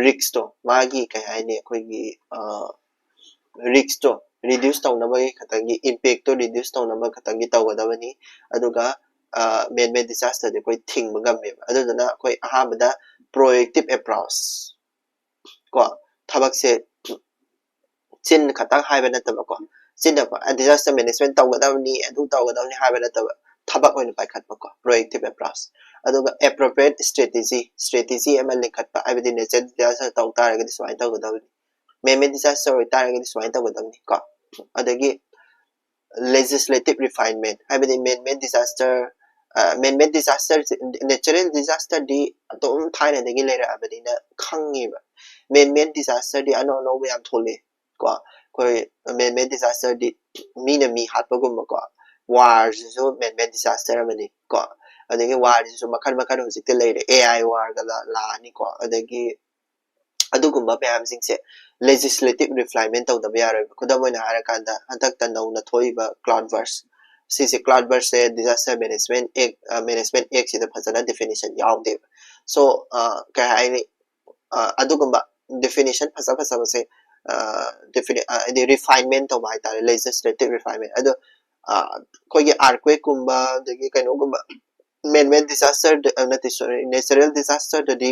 Speaker 1: ꯔꯤꯛꯁꯇꯣ ꯃꯥꯒꯤ ꯀꯩ ꯍꯥꯏꯅꯤ ꯑꯩꯈꯣꯏꯒꯤ ꯔꯤꯛꯁꯇꯣ ꯔꯤꯗ꯭ꯌꯨꯁ ꯇꯧꯅꯕꯒꯤ ꯈꯛꯇꯪꯒꯤ ꯏꯝꯄꯦꯛꯇꯣ ꯔꯤꯗ꯭ꯌꯨꯁ ꯇꯧꯅꯕ ꯈꯛꯇꯪꯒꯤ ꯇꯧꯒꯗꯕꯅꯤ ꯑꯗꯨꯒ ꯃꯦꯟ-ꯃꯦꯗ ꯗꯤꯖꯥꯁꯇꯔꯗꯤ ꯑꯩꯈꯣꯏ ꯊꯤꯡꯕ ꯉꯝꯃꯦꯕ ꯑꯗꯨꯗꯨꯅ ꯑꯩꯈꯣꯏ ꯑꯍꯥꯟꯕꯗ ꯄ꯭ꯔꯣꯑꯦꯛꯇꯤꯚ ꯑꯦꯄ꯭ꯔꯣꯆ ꯀꯣ ꯊꯕꯛꯁꯦ ꯆꯤꯟ ꯈꯛꯇꯪ ꯍꯥꯏꯕ ꯅꯠꯇꯕꯀꯣ ꯆꯤꯟꯅ ꯗꯤꯖꯥꯁꯇꯔ ꯃꯦꯅꯦꯖꯃꯦꯟ ꯇꯧꯒꯗꯕꯅꯤ ꯑꯗꯨ ꯇꯧꯒꯗꯕꯅꯤ ꯍꯥꯏꯕ ꯅꯠꯇꯕ ꯊꯕꯛ ꯑꯣꯏꯅ ꯄꯥꯏꯈꯠꯄꯀꯣ ꯄ꯭ꯔꯣꯑꯦꯛꯇꯤꯚ ꯑꯦꯄ꯭ꯔꯣꯆ ꯑꯗꯨꯒ ꯑꯦꯄ꯭ꯔꯣꯄ꯭ꯔꯤꯌꯦꯠ ꯁ꯭ꯇ꯭ꯔꯦꯇꯦꯖꯤ ꯑꯃ ꯂꯤꯡꯈꯠꯄ ꯍꯥꯏꯕꯗꯤ ꯅꯦꯆꯔꯦꯜ ꯗꯤꯖꯥꯁꯇꯔ ꯇꯧ ꯇꯥꯔꯒꯗꯤ ꯁꯨꯃꯥꯏꯅ ꯇꯧꯒꯗꯕꯅꯤ ꯃꯦꯟ-ꯃꯦꯗ ꯗꯤꯖꯥꯁꯇꯔ ꯑꯣꯏꯇꯥꯔꯒꯗꯤ ꯁꯨꯃꯥꯏꯅ ꯇꯧꯒꯗꯕꯅꯤ ꯀꯣ ꯑꯗꯒꯤ ꯂꯦꯖꯤꯁꯂꯦꯇꯤꯚ ꯔꯤꯐꯥꯏꯟꯃꯦꯟ ꯍꯥꯏꯕꯗꯤ ꯃꯦꯟ-ꯃꯦꯗ ꯗꯤꯖꯥꯁꯇꯔ ꯅꯦꯆꯔꯦꯜ ꯗꯤꯖꯥꯁꯇꯔꯗꯤ ꯑꯗꯨꯝ ꯊꯥꯏꯅꯗꯒꯤ ꯂꯩꯔꯛꯑꯕꯅꯤꯅ ꯈꯪꯉꯦꯕ ꯃꯦꯟ-ꯃꯦꯗ ꯗꯤꯖꯥꯁꯇꯔꯗꯤ ꯑꯅꯧ ꯑꯅꯧꯕ ꯌꯥꯝ ꯊꯣꯛꯂꯛꯑꯦ ꯀꯣ ꯑꯩꯈꯣꯏ ꯃꯦꯟ-ꯃꯦꯗ ꯗꯤꯖꯥꯁꯇꯔꯗꯤ ꯃꯤꯅ ꯃꯤ ꯍꯥꯠꯄꯒꯨꯝꯕꯀꯣ ꯋꯥꯔꯁꯤꯁꯨ ꯃꯦꯟ-ꯃꯦꯗ ꯗꯤꯖꯥꯁꯇꯔ ꯑꯃꯅꯤ ꯀꯣ ꯑꯗꯒꯤ ꯋꯥꯔꯁꯤꯁꯨ ꯃꯈꯜ ꯍꯧꯖꯤꯛꯇꯤ ꯂꯩꯔꯦ AI ꯋꯥꯔꯒ ꯂꯥꯛꯑꯅꯤꯀꯣ ꯑꯗꯒꯤ ꯑꯗꯨꯒꯨꯝꯕ ꯃꯌꯥꯝꯁꯤꯡꯁꯦ ꯂꯦꯖꯤꯁꯂꯦꯇꯤꯚ ꯔꯤꯐꯥꯏꯟꯃꯦꯟ ꯇꯧꯗꯕ ꯌꯥꯔꯣꯏꯕ ꯈꯨꯗꯝ ꯑꯣꯏꯅ ꯍꯥꯏꯔꯀꯥꯟꯗ ꯍꯟꯗꯛꯇ ꯅꯧꯅ ꯊꯣꯛꯏꯕ ꯀ꯭ꯂꯥꯎꯗ ꯕꯔꯁ ꯁꯤꯁꯦ ꯀ꯭ꯂꯥꯎꯗ ꯕꯔꯁꯁꯦ ꯗꯤꯖꯥꯁꯇꯔ ꯃꯦꯅꯦꯖꯃꯦꯟ ꯑꯦꯛꯁꯤꯗ ꯐꯖꯅ ꯗꯦꯐꯤꯅꯤꯁꯟ ꯌꯥꯎꯗꯦꯕ ꯁꯣ ꯀꯩ ꯍꯥꯏꯅꯤ ꯑꯗꯨꯒꯨꯝꯕ ꯗꯦꯐꯤꯅꯤꯁꯟ ꯐꯖꯕꯁꯦ ꯍꯥꯏꯗꯤ ꯔꯤꯐꯥꯏꯟꯃꯦꯟ ꯇꯧꯕ ꯍꯥꯏꯇꯥꯔꯦ ꯂꯦꯖꯤꯁꯂꯦꯇꯤꯚ ꯔꯤꯐꯥꯏꯟꯃꯦꯟ ꯑꯗꯣ ꯑꯩꯈꯣꯏꯒꯤ ꯑꯥꯔꯊꯀ꯭ꯋꯦꯛꯀꯨꯝꯕ ꯑꯗꯒꯤ ꯀꯩꯅꯣꯒꯨꯝꯕ ꯃꯦꯟ-ꯃꯦꯗ ꯗꯤꯖꯥꯁꯇꯔ ꯅꯠꯇꯦ ꯁꯣꯔꯤ ꯅꯦꯆꯔꯦꯜ ꯗꯤꯖꯥꯁꯇꯔꯗꯗꯤ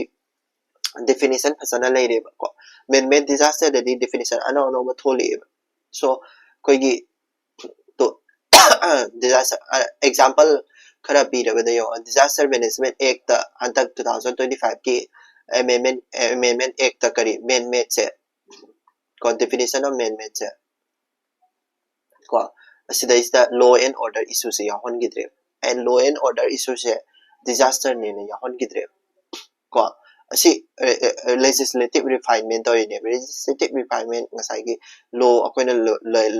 Speaker 1: ꯗꯦꯐꯤꯅꯤꯁꯟ ꯐꯖꯅ ꯂꯩꯔꯦꯕꯀꯣ ꯃꯦꯟ-ꯃꯦꯗ ꯗꯤꯖꯥꯁꯇꯔꯗꯗꯤ ꯗꯦꯐꯤꯅꯤꯁꯟ ꯑꯅꯧꯕ ꯊꯣꯛꯂꯛꯑꯦꯕ ꯁꯣ ꯑꯩꯈꯣꯏꯒꯤ ꯑꯦꯛꯖꯥꯝꯄꯜ ꯈꯔ ꯄꯤꯔꯕꯗ ꯌꯦꯡꯉꯣ ꯗꯤꯖꯥꯁꯇꯔ ꯃꯦꯅꯦꯖꯃꯦꯟ ꯑꯦꯛꯇ ꯍꯟꯗꯛ 2025ꯀꯤ ꯑꯦꯃꯦꯟꯃꯦꯟ ꯑꯦꯛꯇ ꯀꯔꯤ ꯃꯦꯟ-ꯃꯦꯗꯁꯦ ꯀꯣ ꯗꯦꯐꯤꯅꯤꯁꯟ ꯑꯣꯐ ꯃꯦꯟ-ꯃꯦꯗꯁꯦ ꯀꯣ ꯑꯁꯤꯗꯩꯁꯤꯗ ꯂꯣ ꯑꯦꯟ ꯑꯣꯔꯗꯔ ꯏꯁꯨꯁꯦ ꯌꯥꯎꯍꯟꯈꯤꯗ꯭ꯔꯦꯕ ꯂꯣ ꯑꯦꯟ ꯑꯣꯔꯗꯔ ꯏꯁꯨꯁꯦ ꯗꯤꯖꯥꯁꯇꯔꯅꯦꯅ ꯌꯥꯎꯍꯟꯈꯤꯗ꯭ꯔꯦꯕ ꯀꯣ ꯑꯁꯤ ꯂꯦꯖꯤꯁꯂꯦꯇꯤꯚ ꯔꯤꯐꯥꯏꯟꯃꯦꯟ ꯇꯧꯔꯤꯅꯦꯕ ꯂꯦꯖꯤꯁꯂꯦꯇꯤꯚ ꯔꯤꯐꯥꯏꯟꯃꯦꯟ ꯉꯁꯥꯏꯒꯤ ꯂꯣ ꯑꯩꯈꯣꯏꯅ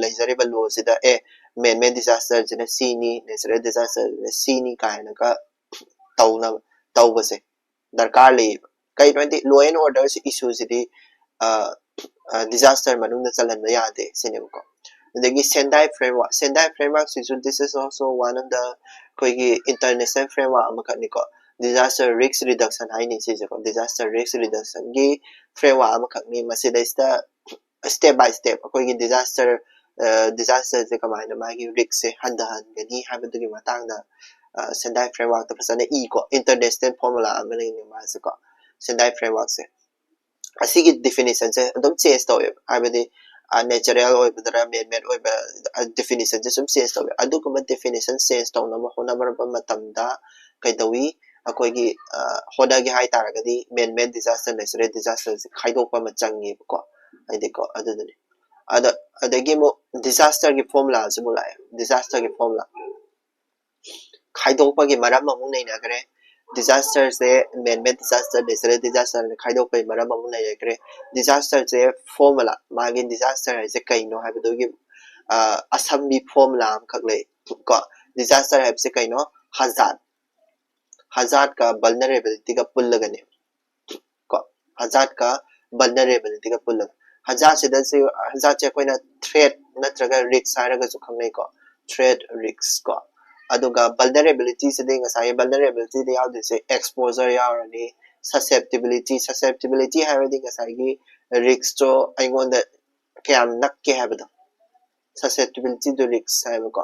Speaker 1: ꯂꯩꯖꯔꯤꯕ ꯂꯣꯁꯤꯗ ꯃꯦꯟ-ꯃꯦꯗ ꯗꯤꯖꯥꯁꯇꯔꯁꯤꯅ ꯁꯤꯅꯤ ꯅꯦꯆꯔꯦꯜ ꯗꯤꯖꯥꯁꯇꯔꯁꯤꯅ ꯁꯤꯅꯤ ꯀꯥꯏꯅꯒ ꯇꯧꯕꯁꯦ ꯗꯔꯀꯥꯔ ꯂꯩꯌꯦꯕ ꯀꯩꯅꯣ ꯍꯥꯏꯗꯤ ꯂꯣ ꯑꯦꯟ ꯑꯣꯔꯗꯔ ꯏꯁꯨꯁꯤꯗꯤ ꯗꯤꯖꯥꯁꯇꯔ ꯃꯅꯨꯡꯗ ꯆꯜꯍꯟꯕ ꯌꯥꯗꯦ ꯁꯤꯅꯦꯕꯀꯣ ꯑꯗꯒꯤ ꯁꯦꯟꯗꯥꯏ ꯐ꯭ꯔꯦꯝꯋꯥꯔꯛꯁꯤꯁꯨ this is also one of the ꯑꯩꯈꯣꯏꯒꯤ ꯏꯟꯇꯔꯅꯦꯁꯅꯦꯜ ꯐ꯭ꯔꯦꯝꯋꯥꯔꯛ ꯑꯃꯈꯛꯅꯤꯀꯣ ꯗꯤꯖꯥꯁꯇꯔ ꯔꯤꯛꯁ ꯔꯤꯗꯛꯁꯟ ꯍꯥꯏꯅꯤ ꯁꯤꯁꯦꯀꯣ ꯗꯤꯖꯥꯁꯇꯔ ꯔꯤꯛꯁ ꯔꯤꯗꯛꯁꯟꯒꯤ ꯐ꯭ꯔꯦꯝꯋꯥꯔꯛ ꯑꯃꯈꯛꯅꯤ ꯃꯁꯤꯗꯩꯁꯤꯗ ꯁ꯭ꯇꯦꯞ ꯕꯥꯏ ꯁ꯭ꯇꯦꯞ ꯑꯩꯈꯣꯏꯒꯤ ꯗꯤꯖꯥꯁꯇꯔꯁꯦ ꯀꯃꯥꯏꯅ ꯃꯥꯒꯤ ꯔꯤꯛꯁꯁꯦ ꯍꯟꯊꯍꯟꯒꯅꯤ ꯍꯥꯏꯕꯗꯨꯒꯤ ꯃꯇꯥꯡꯗ ꯁꯦꯟꯗꯥꯏ ꯐ꯭ꯔꯦꯝꯋꯥꯔꯛꯇ ꯐꯖꯅ ꯏꯀꯣ ꯏꯟꯇꯔꯅꯦꯁꯅꯦꯜ ꯐꯣꯔꯃꯨꯂꯥ ꯑꯃ ꯂꯩꯅꯦ ꯃꯥꯁꯦꯀꯣ ꯁꯦꯟꯗꯥꯏ ꯐ꯭ꯔꯦꯝꯋꯥꯔꯛꯁꯦ ꯑꯁꯤꯒꯤ ꯗꯤꯐꯤꯅꯤꯁꯟꯁꯦ ꯑꯗꯨꯝ ꯆꯦꯟꯖ ꯇꯧꯋꯦꯕ ꯍꯥꯏꯕꯗꯤ ꯅꯦꯆꯔꯦꯜ ꯑꯣꯏꯕꯗꯔ ꯃꯦꯟ-ꯃꯦꯗ ꯑꯣꯏꯕ ꯗꯤꯐꯤꯅꯤꯁꯟꯁꯦ ꯁꯨꯝ ꯆꯦꯟꯖ ꯇꯧꯋꯦ ꯑꯗꯨꯒꯨꯝꯕ ꯗꯤꯐꯤꯅꯤꯁꯟ ꯆꯦꯟꯖ ꯇꯧꯅꯕ ꯍꯣꯠꯅꯕ ꯃꯇꯝꯗ ꯀꯩꯗꯧꯋꯤ ꯑꯩꯈꯣꯏꯒꯤ ꯍꯣꯠꯅꯒꯦ ꯍꯥꯏꯇꯥꯔꯒꯗꯤ ꯃꯦꯟ-ꯃꯦꯗ ꯗꯤꯖꯥꯁꯇꯔ ꯅꯦꯆꯔꯦꯜ ꯗꯤꯖꯥꯁꯇꯔꯁꯦ ꯈꯥꯏꯗꯣꯛꯄ ꯑꯃ ꯆꯪꯉꯦꯕꯀꯣ ꯍꯥꯏꯗꯤꯀꯣ ꯑꯗꯨꯗꯨꯅꯤ ꯑꯗꯒꯤ ꯑꯃꯨꯛ ꯗꯤꯖꯥꯁꯇꯔꯒꯤ ꯐꯣꯔꯃꯨꯂꯥꯁꯤ ꯑꯃꯨꯛ ꯂꯥꯛꯑꯦ ꯗꯤꯖꯥꯁꯇꯔꯒꯤ ꯐꯣꯔꯃꯨꯂꯥ ꯈꯥꯏꯗꯣꯛꯄꯒꯤ ꯃꯔꯝ ꯑꯃꯨꯛ ꯅꯩꯅꯈ꯭ꯔꯦ disaster se man-made disaster natural disaster ne khai dok pai maram amu nei kre disaster se formula magin disaster se kai no ha do gi assembly formula am khak le ko disaster have se kai no hazard ka vulnerability ka pull lagane ko hazard ka vulnerability ka pull hazard se da se hazard che koina threat natraga risk haraga su khangnai ko threat risk ko aduga vulnerability se ding asai vulnerability de yaw se exposure yaw susceptibility having asai gi risk to aingon da kyam nak ke have do susceptibility to risk have ko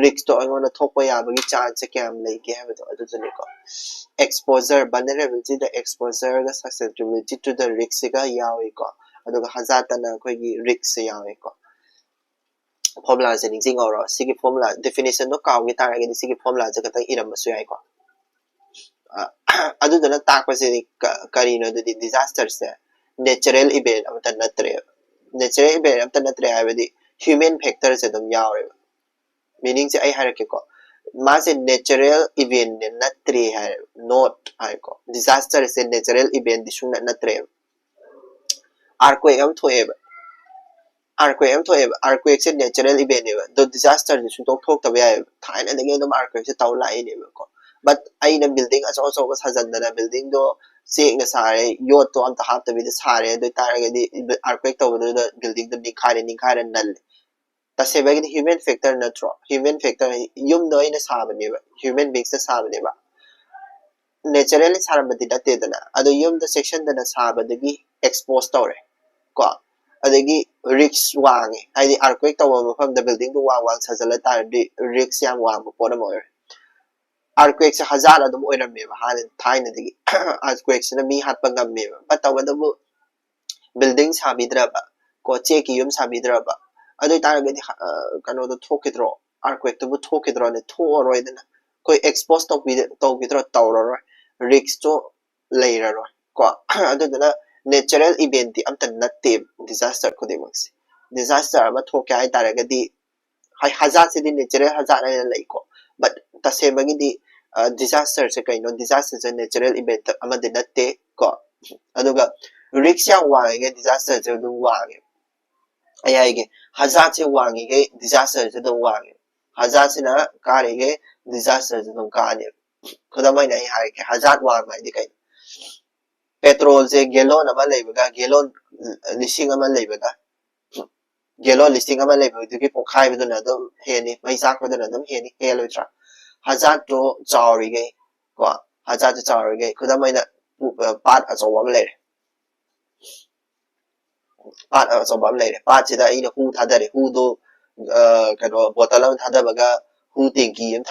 Speaker 1: risk to aingon da thokpa ya bagi chance kyam lei ke have do adu ne ko exposure vulnerability the exposure the susceptibility to the risk ga yaw ko aduga hazard na koi gi risk yaw ko formula se ning sing oro sigi formula definition no kaw gi tar ga sigi formula je ka ta iram su yai ko adu dana tak pa se kari no the disaster se natural event amta natre natural event amta natre habedi human factor se dum yaw meaning se ai harake ko ma se natural event ne natre ha not ai ko disaster se natural event di shung natre earthquake am thoeba earthquake se natural event ne the disaster ne shung tok ta ba thai na de dum earthquake se taw lai ne ko but ai na building as also was hazan na building do se na sare yo to am ta hap ta bi de sare do tar ga di earthquake to the building the nikhare nal ta se ba gi human factor na tro human factor yum do ina sa ba ne ba human beings sa ba ne ba natural sa ba di da te da na ado yum the section da na sa ba de gi expose tore ko adagi risk wang ai earthquake to from the building to wang sa jala ta di risk yam wang po na mo earthquake se hazar adum oiram me ha thai na digi earthquake se na mi hat pangam me but taw da building sa bidra ba ko che ki yum sa bidra ba adu tar ga di kano do thokidro earthquake to bu thokidro ne tho roi da koi expose to bidro taw ro risk to later ro ko adu da natural event am tan natte disaster ko de max disaster ma thoke ai tar ga di hazard se di natural hazard ai lai ko but ta se bagi di disaster se kai no disaster se natural event ama de natte ko aduga risk yang wang ge disaster se du wang ai ai ge hazard se wang ge disaster se du wang hazard se na ka re ge disaster se du ka ne khadamai nai hai ge hazard wang mai di kai petrol se gallon ama leibaga gallon listing ama leibaga gallon listing ama leibaga du ki pokhai biduna dum heni mai sak biduna dum heni heloitra hazard to chawri ge ko hazard to chawri ge khudamai na part achaw am le part achaw am le part sida ina hu thadare hu do kano bottle am thadabaga hu tinki am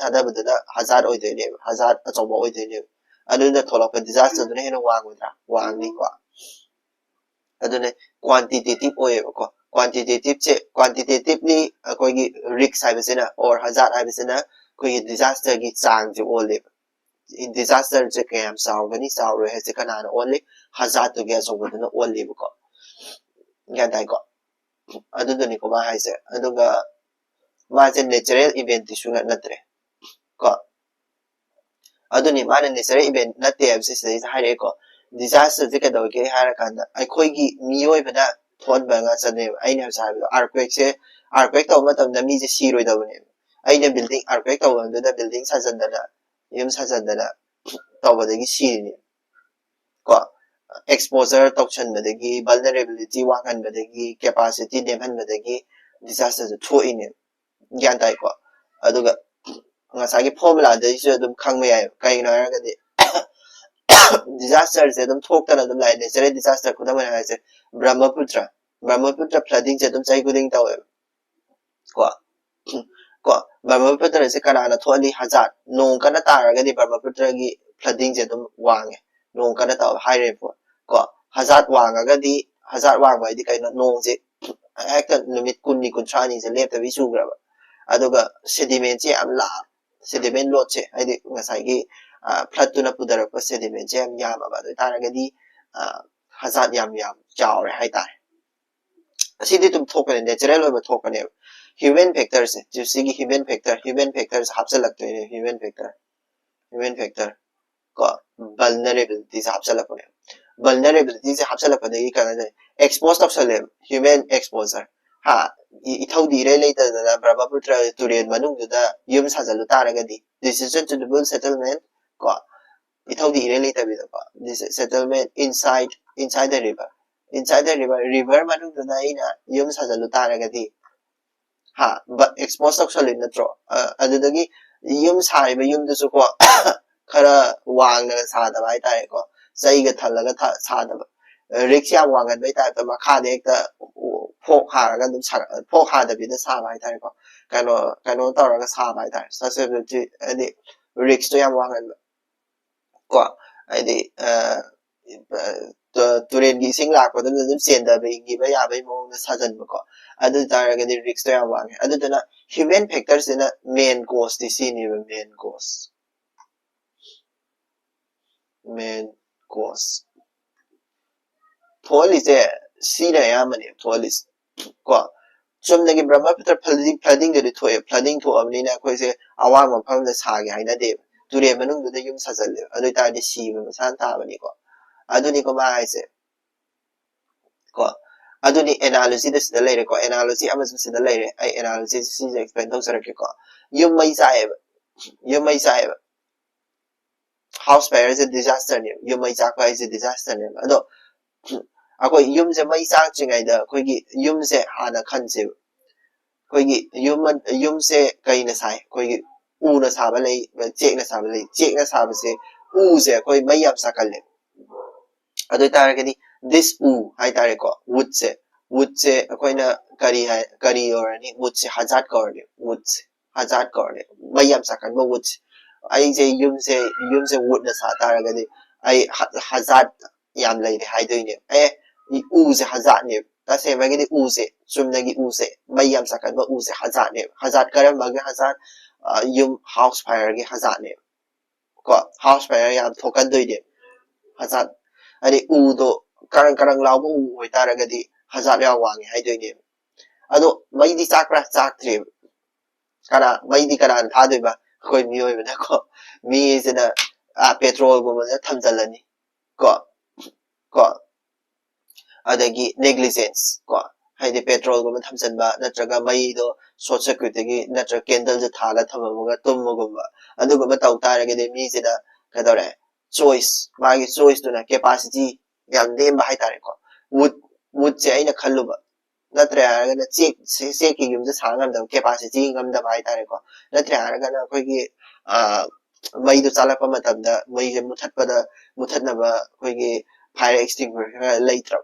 Speaker 1: thadabaduna hazard oi de ne hazard achaw oi de ne aduna tholok disaster duna hena wangni ko aduna quantitative oi ko quantitatively koi gi risk haibasina or hazard haibasina koi disaster gi chang ji ole disaster je kayam sawgani sawre hese kana only hazard to get over duna ole ko gan dai ko aduna ni ko ba haise aduga ma je natural event issue natre ko aduni mana natural event natte abse sai haire ko disaster je ka dawge hara kanda ai khoi gi miyoi bana thon ba nga chane ai ne sa earthquake to matam na mi je siroi da bane ai ne building earthquake to da building sajandana yum sajandana to ba de gi siri ko exposure tokchan ba de gi vulnerability wangan ba de gi capacity deman ba de gi disaster to thoi ne gyan dai ko aduga ngasagi formula de ju dum khangme ai kai na ga de disaster se dum thok ta dum lai natural disaster ko da ma ha se brahmaputra flooding se dum chai guding taw ko ko brahmaputra se kana na tholi hazard nong kana ta ga di brahmaputra gi flooding se dum wange nong kana taw high rainfall ko hazard wanga ga di hazard wang bai di kai na nong se hekta numit kunni kunchani se lep ta bi su gra ba aduga sediment se am la sediment load se ai di ngasai gi flood to na pudara pa sediment se am yama ba do ta ga di hazard yam chaw re hai ta asidi tum thokane natural oi ba thokane human factors ju sigi human factors hapsa lagte human human factor ko vulnerability sa hapsalapone vulnerability sa hapsalapone kana expose tawsale human exposure ha ithau dire later da brahmaputra turian manung da yum sajalu taragadi decision to the settlement ko ithau dire later bi ko this settlement inside the river manung da ina yum sajalu taragadi ha but expose tawsale natro adudagi yum sariba yum du ko khara wangna sadaba ai tare ko saiga thalaga sadaba risk ya wangan bai ta ta makha de ekta phok haraga dum phok hada bi da sa bai tare ko kano tawraga sa bai tare susceptibility adi risk to ya wangan ko adi turen gi sing lak ko dum sen da bai gi ba ya bai mo na sajan ko adu taraga di risk to ya wangan adu dana human factors in a main cause the senior main cause police sina ya mani police ko chumnagi brahmaputra flooding de thoye flooding tho amni na khoi se awang mafam da sa gi haina de ture manung da yum sajal le adu ta de si ba san ta bani ko adu ni ko ma ai se ko adu ni analysis de sida le ko analysis amasu sida le ai analysis si explain tho sar ke ko yum mai sa house fire is a disaster name yum mai sa ko is a disaster name ado akoi yum se mai sa chingai da koi gi yum se hana khanse koi gi yum se kai na sai koi gi u na sa ba lei chek na sa ba lei chek na sa ba se u se koi mai yam sa kal le ado tar ke di this u hai tare ko wood se koi na kari or ni wood se hazard kor le mai yam sa kal ba wood ai se yum se wood na sa tar ke di ai hazard yam lei de hai doi ne u se hazard ne ta se ba gi u se chumnagi u se mai yam sa kal ba u se hazard karam ba gi hazard yum house fire gi hazard ne ko house fire yam thokan doi de hazard ani u do karang law bu u hoi tara ga di hazard ya wangi hai doi ne ado mai di chakra chak tre kana mai di kana tha doi ba khoi mi hoi ba ko mi se na petrol bu ma thamjalani ko ko adagi negligence ko haide petrol gum thamsan ba natraga mai do short circuit gi natraga candle je thala thamamuga tummugumba aduguma taw tarage de mi sida kadore choice magi choice duna capacity yam dem ba haitare ko wood je aina khalluba natre araga na check ki yum je sangam da capacity ngam da ba haitare ko natre araga na koi gi mai do chala pa matam da mai je muthat na ba koi gi fire extinguisher later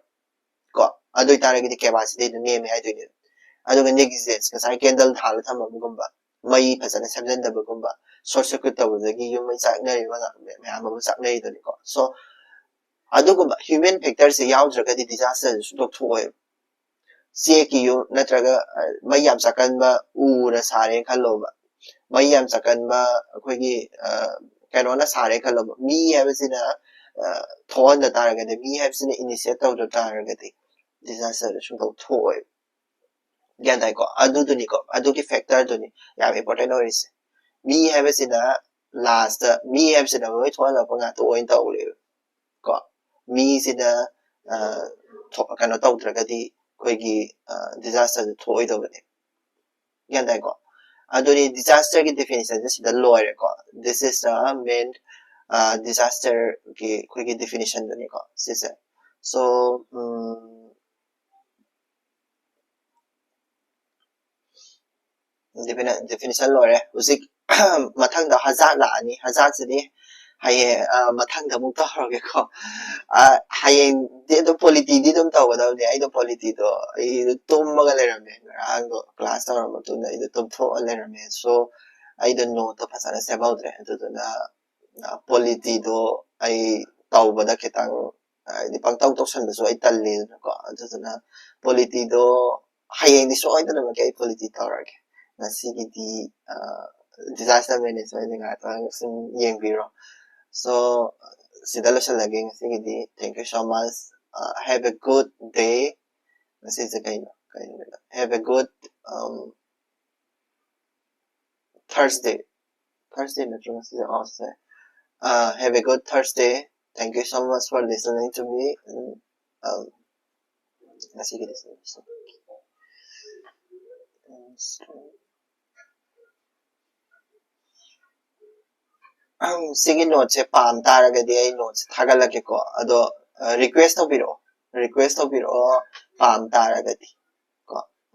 Speaker 1: ko adu tarage di capacity de name hai doi adu ga negligence ka sai candle thal tham gumba mai phasana samjan da gumba short circuit ta bu gi yum mai sak nai ba me am bu sak nai doni ko so adu gumba human factor se yaw dra ga di disaster su dok thoi se ki yu natraga mai yam sakan ba u na sare khalo ba mai yam sakan ba khoi gi kaino na sare khalo ba mi ha ba sina thon da tarage de mi ha sina initiate ta da tarage de disaster su dok thoi gyan dai ko adu ki factor do ni ya important no is mi have sina last mi have sina woi thon la pa nga to oin taw le ko mi sina kana taw tra ga di koi gi disaster thoi do ne gyan dai ko adu ni disaster ki definition is the lawyer ko this is the main disaster ki koi gi definition do ni ko sisa so definition lore uzik mathang da hazard la ani hazard sidi haye mathang da muk ta roge ko haye de do polity di dum taw da ne ai do polity do ai tum maga le rame ang do class ta ro to na ai do tum tho le rame so ai don't know to pasara se about re to na polity do ai taw ba da ketang ai di pang taw tok san so ai tal le ko to na polity do haye ni so ai da na ke polity taw ra nasigidi disaster management nga to sun yeng biro so sidalo siya laging sigidi thank you so much have a good day nasi sa kayo have a good Thursday na trust also Have a good Thursday. Thank you so much for listening to me. Sigi note se pam taragadi ay notes thagalake ko ado request to biro pam taragadi